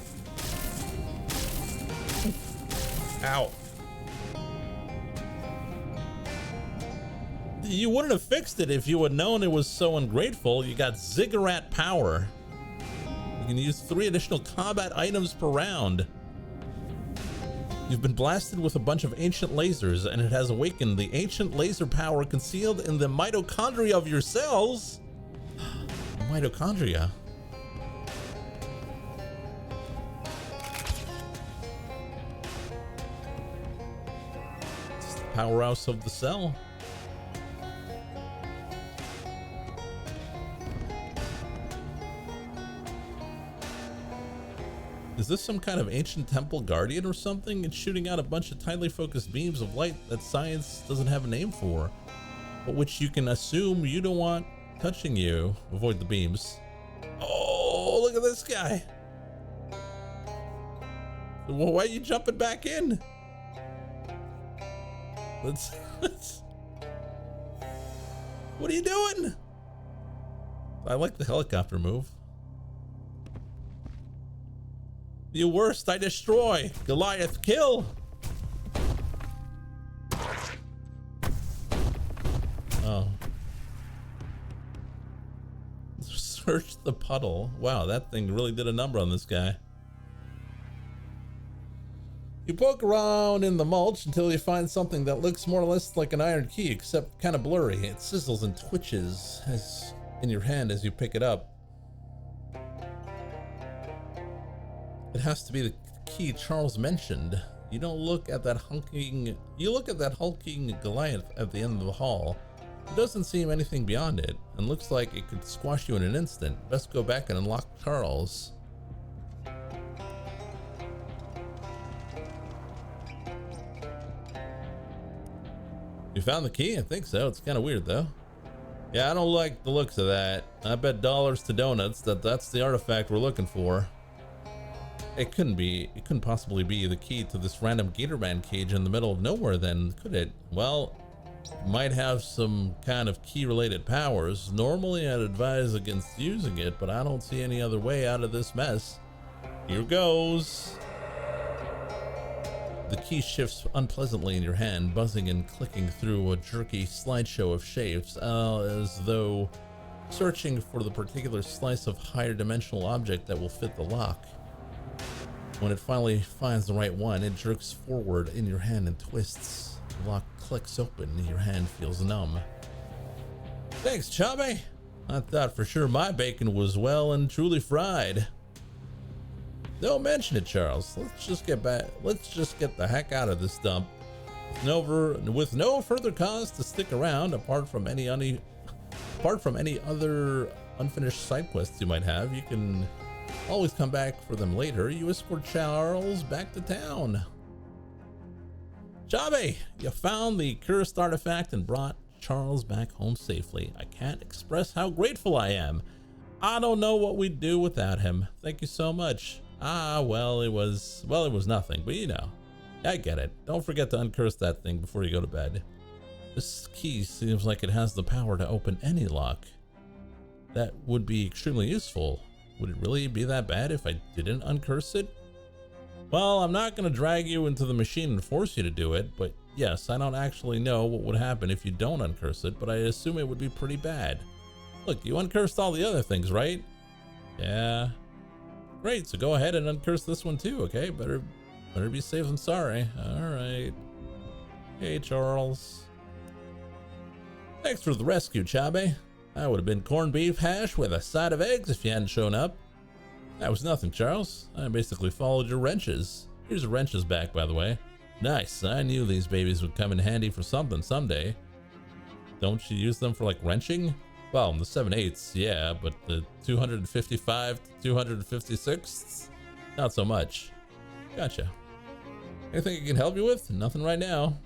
Speaker 1: Ow. You wouldn't have fixed it if you had known it was so ungrateful. You got ziggurat power. You can use 3 additional combat items per round. You've been blasted with a bunch of ancient lasers, and it has awakened the ancient laser power concealed in the mitochondria of your cells. Mitochondria. It's the powerhouse of the cell. Is this some kind of ancient temple guardian or something? It's shooting out a bunch of tightly focused beams of light that science doesn't have a name for, but which you can assume you don't want touching you. Avoid the beams. Oh, look at this guy. Why are you jumping back in? Let's What are you doing? I like the helicopter move. You worst, I destroy. Goliath, kill. Oh. Search the puddle. Wow, that thing really did a number on this guy. You poke around in the mulch until you find something that looks more or less like an iron key, except kind of blurry. It sizzles and twitches as in your hand as you pick it up. It has to be the key Charles mentioned. You don't look at that hulking Goliath at the end of the hall. It doesn't seem anything beyond it, and looks like it could squash you in an instant. Best go back and unlock Charles. You found the key? I think so. It's kind of weird though. Yeah, I don't like the looks of that. I bet dollars to donuts that that's the artifact we're looking for. It couldn't possibly be the key to this random Gatorman cage in the middle of nowhere then, could it? Well, it might have some kind of key related powers. Normally I'd advise against using it, but I don't see any other way out of this mess. Here goes. The key shifts unpleasantly in your hand, buzzing and clicking through a jerky slideshow of shapes, as though searching for the particular slice of higher dimensional object that will fit the lock. When it finally finds the right one, it jerks forward in your hand and twists. The lock clicks open and your hand feels numb. Thanks, Chubby. I thought for sure my bacon was well and truly fried. Don't mention it, Charles. Let's just get the heck out of this dump. With no further cause to stick around apart from any other unfinished side quests you might have. You can always come back for them later. You escort Charles back to town. Chubby, you found the cursed artifact and brought Charles back home safely. I can't express how grateful I am. I don't know what we'd do without him. Thank you so much. Well, it was nothing, but you know, I get it. Don't forget to uncurse that thing before you go to bed. This key seems like it has the power to open any lock. That would be extremely useful. Would it really be that bad if I didn't uncurse it? Well, I'm not going to drag you into the machine and force you to do it, but yes, I don't actually know what would happen if you don't uncurse it, but I assume it would be pretty bad. Look, you uncursed all the other things, right? Yeah. Great, so go ahead and uncurse this one too, okay? Better be safe than sorry. Alright. Hey, Charles. Thanks for the rescue, Chubby. That would have been corned beef hash with a side of eggs if you hadn't shown up. That was nothing, Charles. I basically followed your wrenches. Here's the wrenches back, by the way. Nice. I knew these babies would come in handy for something someday. Don't you use them for like wrenching? Well, in the 7/8, yeah, but the 255 to 256, not so much. Gotcha. Anything I can help you with? Nothing right now.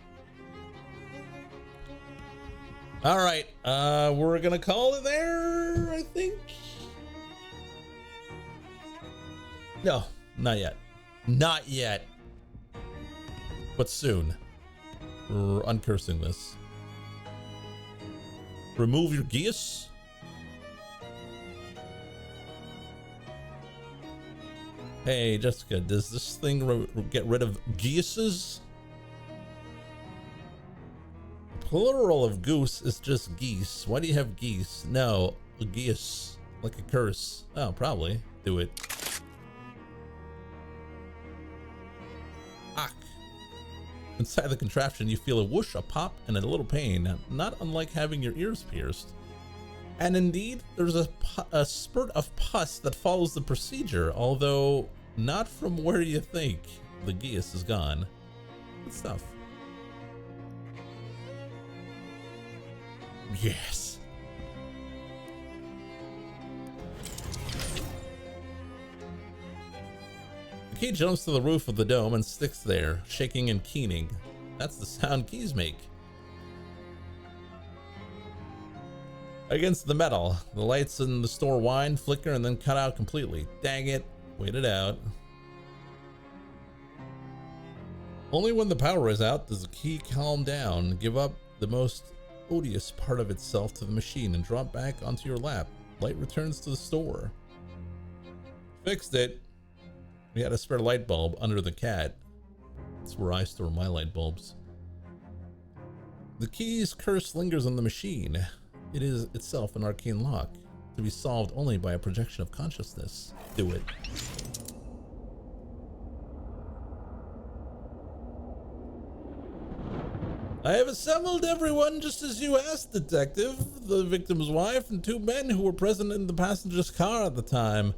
Speaker 1: All right, we're gonna call it there, I think. No, not yet. Not yet. But soon. We're uncursing this. Remove your geese. Hey, Jessica, does this thing get rid of geeses? Plural of goose is just geese. Why do you have geese? No, a geese. Like a curse. Oh, probably. Do it. Ah. Inside the contraption, you feel a whoosh, a pop, and a little pain, not unlike having your ears pierced. And indeed, there's a spurt of pus that follows the procedure, although not from where you think. The geese is gone. Good stuff. Yes. The key jumps to the roof of the dome and sticks there, shaking and keening. That's the sound keys make. Against the metal, the lights in the store whine, flicker, and then cut out completely. Dang it. Wait it out. Only when the power is out does the key calm down, give up the most odious part of itself to the machine, and drop back onto your lap. Light returns to the store. Fixed it. We had a spare light bulb under the cat. That's where I store my light bulbs. The key's curse lingers on the machine. It is itself an arcane lock, to be solved only by a projection of consciousness. Do it. I have assembled everyone just as you asked, Detective. The victim's wife and two men who were present in the passenger's car at the time.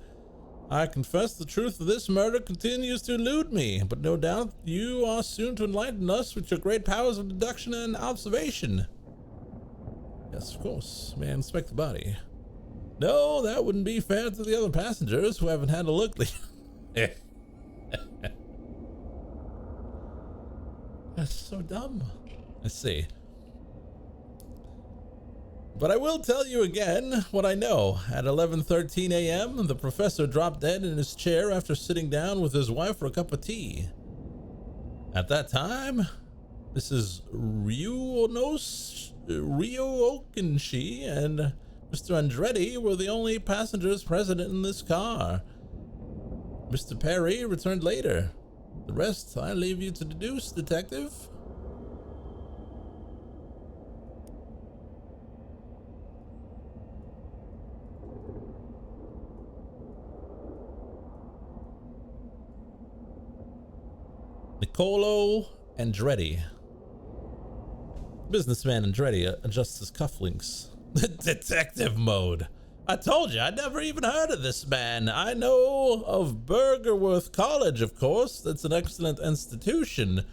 Speaker 1: I confess the truth of this murder continues to elude me, but no doubt you are soon to enlighten us with your great powers of deduction and observation. Yes, of course. May I inspect the body? No, that wouldn't be fair to the other passengers who haven't had a look. That's so dumb. I see. But I will tell you again what I know. At 11:13 a.m., the professor dropped dead in his chair after sitting down with his wife for a cup of tea. At that time, Mrs. Ryo-Okenshi and Mr. Andretti were the only passengers present in this car. Mr. Perry returned later. The rest I leave you to deduce, Detective. Niccolo Andretti. Businessman Andretti adjusts his cufflinks. Detective mode. I told you, I never even heard of this man. I know of Burgerworth College, of course. That's an excellent institution.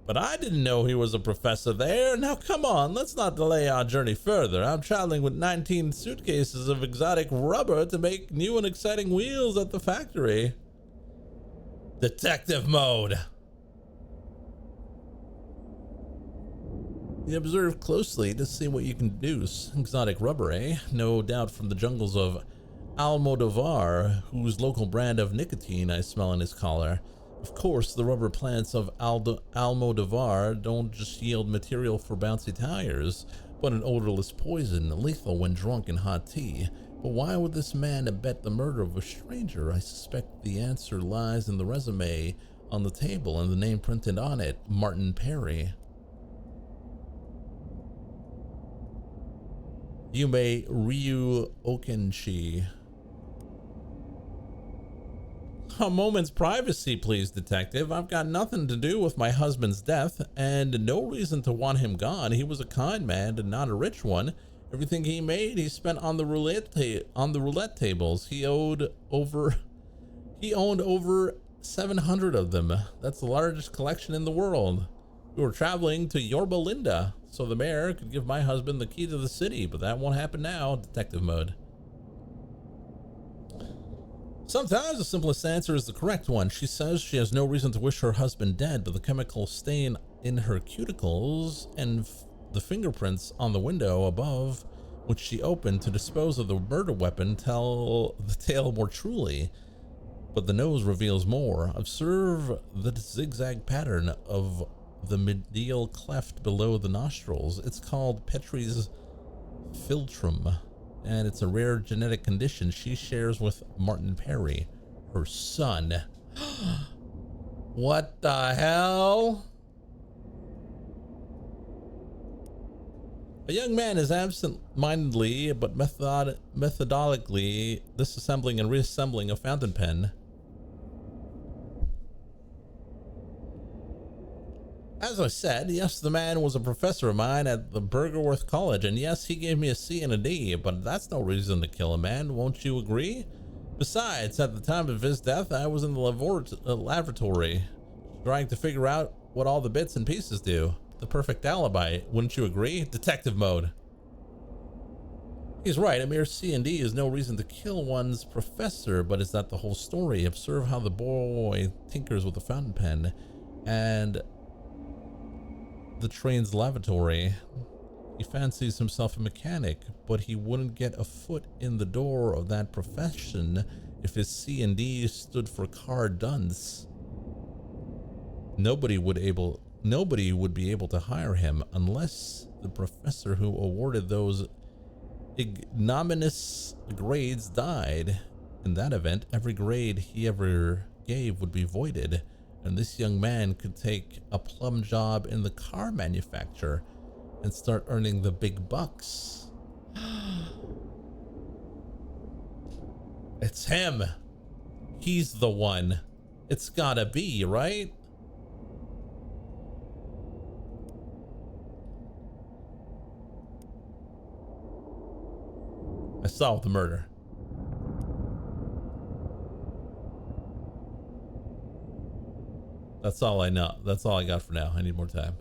Speaker 1: But I didn't know he was a professor there. Now come on, let's not delay our journey further. I'm traveling with 19 suitcases of exotic rubber to make new and exciting wheels at the factory. Detective mode. You observe closely to see what you can deduce. Exotic rubber, eh? No doubt from the jungles of Almodovar, whose local brand of nicotine I smell in his collar. Of course, the rubber plants of Almodovar don't just yield material for bouncy tires, but an odorless poison, lethal when drunk in hot tea. But why would this man abet the murder of a stranger? I suspect the answer lies in the resume on the table and the name printed on it, Martin Perry. Yume Ryu-Okenshi. A moment's privacy, please, Detective. I've got nothing to do with my husband's death, and no reason to want him gone. He was a kind man and not a rich one. Everything he made, he spent on the roulette tables. He owned over 700 of them. That's the largest collection in the world. We were traveling to Yorba Linda, so the mayor could give my husband the key to the city, but that won't happen now. Detective mode. Sometimes the simplest answer is the correct one. She says she has no reason to wish her husband dead, but the chemical stain in her cuticles and the fingerprints on the window above, which she opened to dispose of the murder weapon, tell the tale more truly. But the nose reveals more. Observe the zigzag pattern of the medial cleft below the nostrils. It's called Petrie's philtrum, and it's a rare genetic condition she shares with Martin Perry, her son. What the hell? A young man is absent-mindedly but methodically disassembling and reassembling a fountain pen. As I said, yes, the man was a professor of mine at the Bergerworth College, and yes, he gave me a C and a D, but that's no reason to kill a man, won't you agree? Besides, at the time of his death, I was in the laboratory, trying to figure out what all the bits and pieces do. The perfect alibi, wouldn't you agree? Detective mode. He's right, a mere C and D is no reason to kill one's professor, but is that the whole story? Observe how the boy tinkers with the fountain pen and the train's lavatory. He fancies himself a mechanic, but he wouldn't get a foot in the door of that profession if his C and D stood for car dunce. Nobody would be able to hire him unless the professor who awarded those ignominious grades died. In that event, every grade he ever gave would be voided, and this young man could take a plum job in the car manufacturer and start earning the big bucks. It's him. He's the one. It's gotta be, right? I solved the murder. That's all I know. That's all I got for now. I need more time.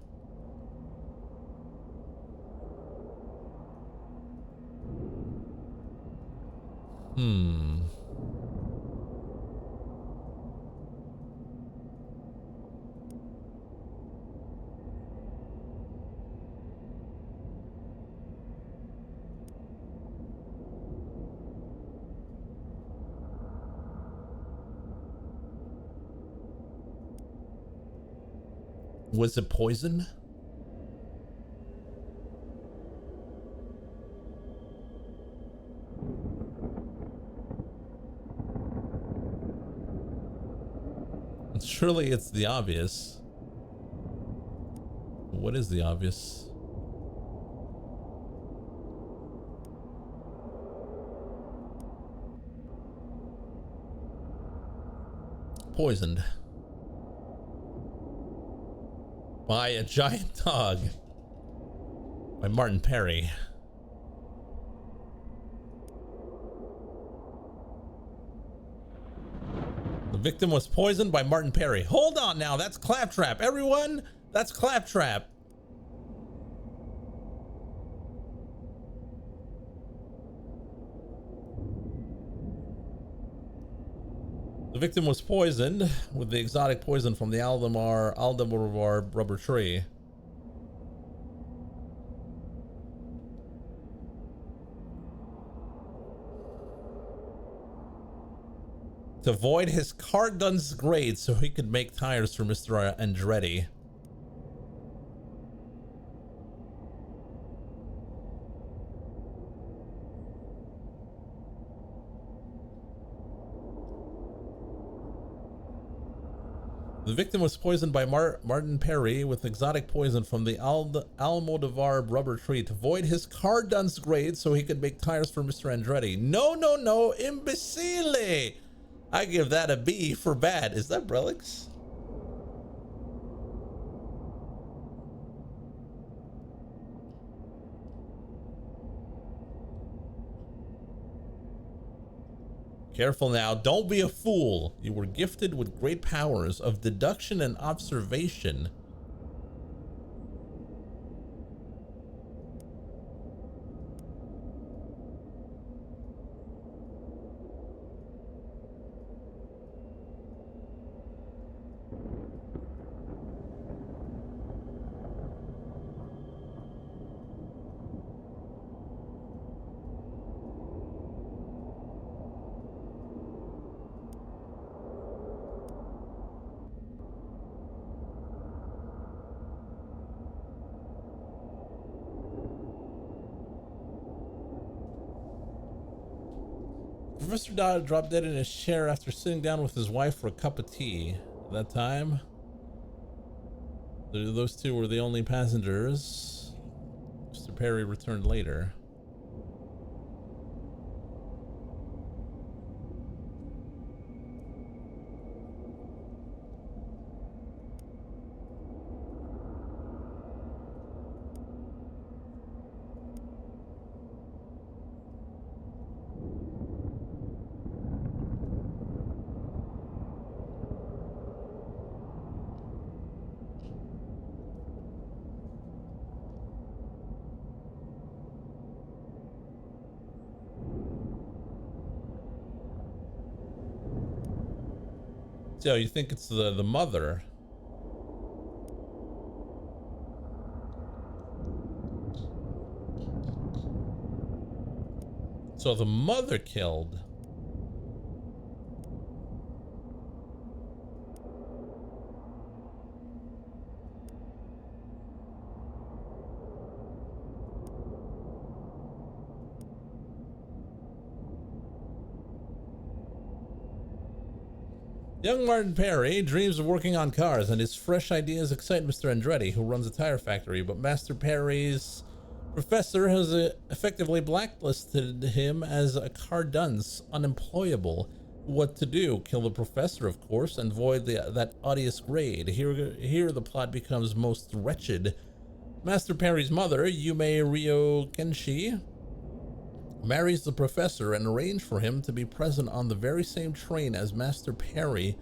Speaker 1: Was it poison? Surely it's the obvious. What is the obvious? Poisoned by a giant dog by Martin Perry. The victim was poisoned by Martin Perry. Hold on now, that's Claptrap. Everyone, that's Claptrap. The victim was poisoned with the exotic poison from the Aldebaran rubber tree. To void his car gun's grade so he could make tires for Mr. Andretti. The victim was poisoned by Martin Perry with exotic poison from the Almodovar rubber tree to void his car dunce grade so he could make tires for Mr. Andretti. No, no, no, imbecile! I give that a B for bad. Is that Brelix? Careful now, don't be a fool. You were gifted with great powers of deduction and observation. Professor Dodd dropped dead in his chair after sitting down with his wife for a cup of tea. At that time, those two were the only passengers. Mr. Perry returned later. So you think it's the mother? So the mother killed. Young Martin Perry dreams of working on cars, and his fresh ideas excite Mr. Andretti, who runs a tire factory, but Master Perry's professor has effectively blacklisted him as a car dunce, unemployable. What to do? Kill the professor, of course, and avoid that odious grade. Here the plot becomes most wretched. Master Perry's mother, Yume Ryo Kenshi, marries the professor and arranges for him to be present on the very same train as Master Perry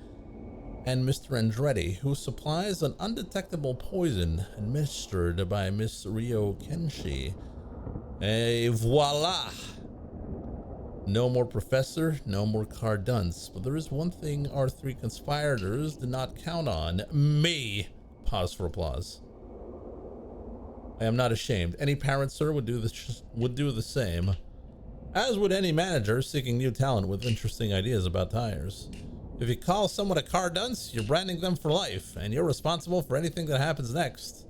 Speaker 1: and Mr. Andretti, who supplies an undetectable poison administered by Miss Ryo Kenshi. Et voila! No more professor, no more car dunce. But there is one thing our three conspirators did not count on. Me! Pause for applause. I am not ashamed. Any parent, sir, would do the same. As would any manager seeking new talent with interesting ideas about tires. If you call someone a car dunce, you're branding them for life, and you're responsible for anything that happens next.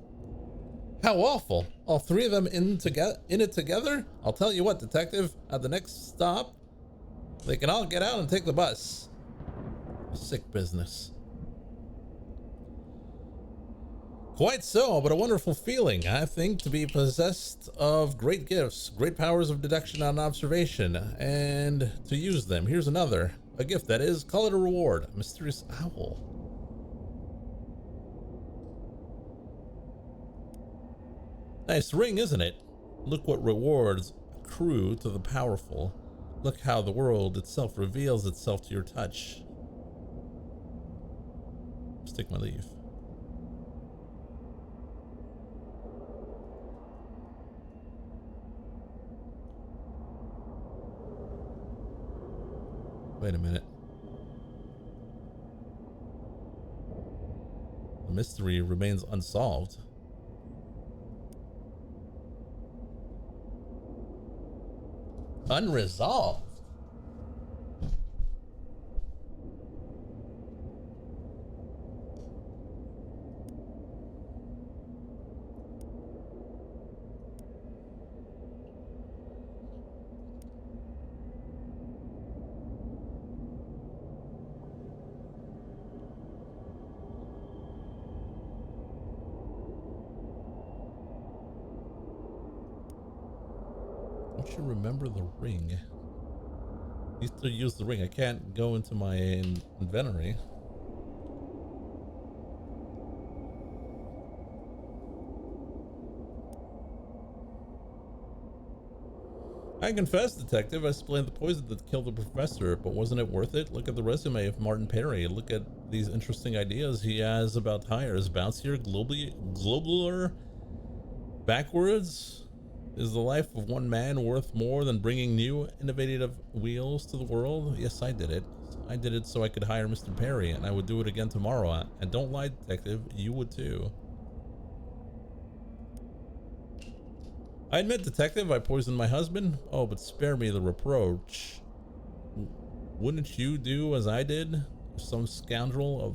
Speaker 1: How awful. All three of them in it together? I'll tell you what, detective, at the next stop, they can all get out and take the bus. Sick business. Quite so, but a wonderful feeling, I think, to be possessed of great gifts, great powers of deduction and observation, and to use them. Here's another. A gift, that is. Call it a reward. A mysterious owl. Nice ring, isn't it? Look what rewards accrue to the powerful. Look how the world itself reveals itself to your touch. Stick my leaf. Wait a minute. The mystery remains unsolved. Unresolved? Don't you remember the ring? I used to use the ring. I can't go into my inventory. I confess, detective, I explained the poison that killed the professor, but wasn't it worth it? Look at the resume of Martin Perry. Look at these interesting ideas he has about tires. Bouncier, globular, backwards. Is the life of one man worth more than bringing new, innovative wheels to the world? Yes, I did it. I did it so I could hire Mr. Perry, and I would do it again tomorrow. And don't lie, detective, you would too. I admit, detective, I poisoned my husband. Oh, but spare me the reproach. Wouldn't you do as I did? Some scoundrel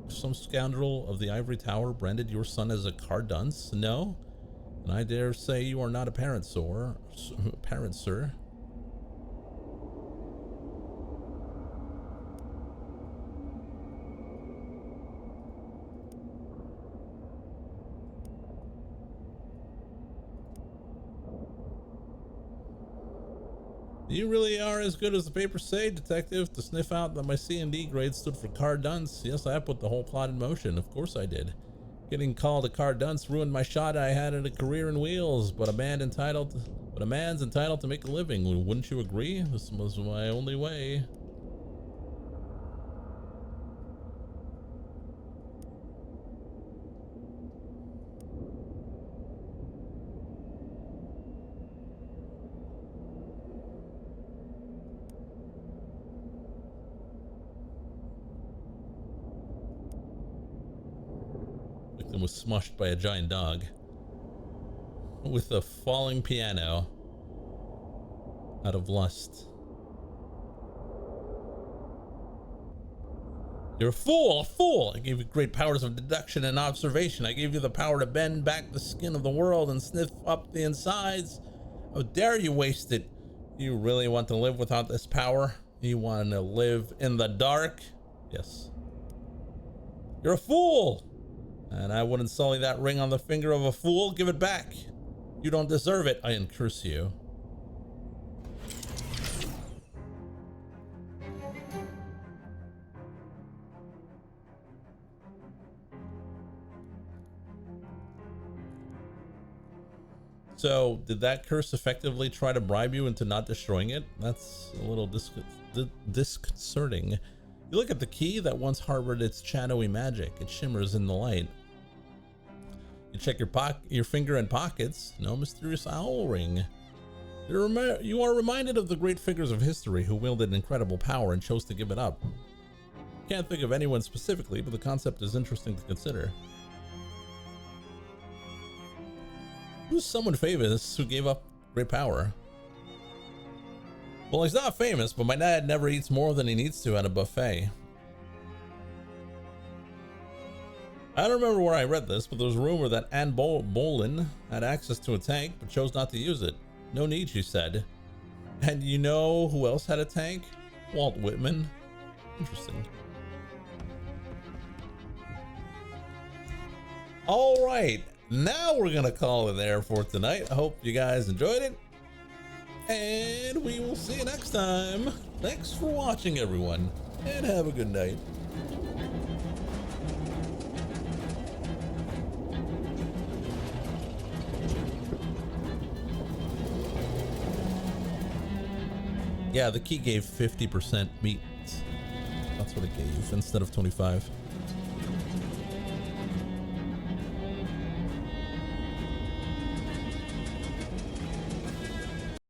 Speaker 1: of the ivory tower branded your son as a car dunce? No? And I dare say you are not a parent, sir. You really are as good as the papers say, detective, to sniff out that my C&D grade stood for car dunce. Yes, I put the whole plot in motion. Of course I did. Getting called a car dunce ruined my shot I had at a career in wheels, but a man's entitled to make a living. Wouldn't you agree? This was my only way. Victim was smushed by a giant dog with a falling piano out of lust. You're a fool! I gave you great powers of deduction and observation. I gave you the power to bend back the skin of the world and sniff up the insides. How dare you waste it? You really want to live without this power? You want to live in the dark? Yes. You're a fool! And I wouldn't sully that ring on the finger of a fool. Give it back. You don't deserve it. I curse you. So, did that curse effectively try to bribe you into not destroying it? That's a little disconcerting. You look at the key that once harbored its shadowy magic. It shimmers in the light. You check your finger and pockets. No mysterious owl ring. You are reminded of the great figures of history who wielded incredible power and chose to give it up. Can't think of anyone specifically, but the concept is interesting to consider. Who's someone famous who gave up great power? Well, he's not famous, but my dad never eats more than he needs to at a buffet. I don't remember where I read this, but there was a rumor that Anne Boleyn had access to a tank, but chose not to use it. No need, she said. And you know who else had a tank? Walt Whitman. Interesting. All right, now we're gonna call it there for tonight. I hope you guys enjoyed it, and we will see you next time. Thanks for watching, everyone, and have a good night. Yeah, the key gave 50% meat. That's what it gave instead of 25.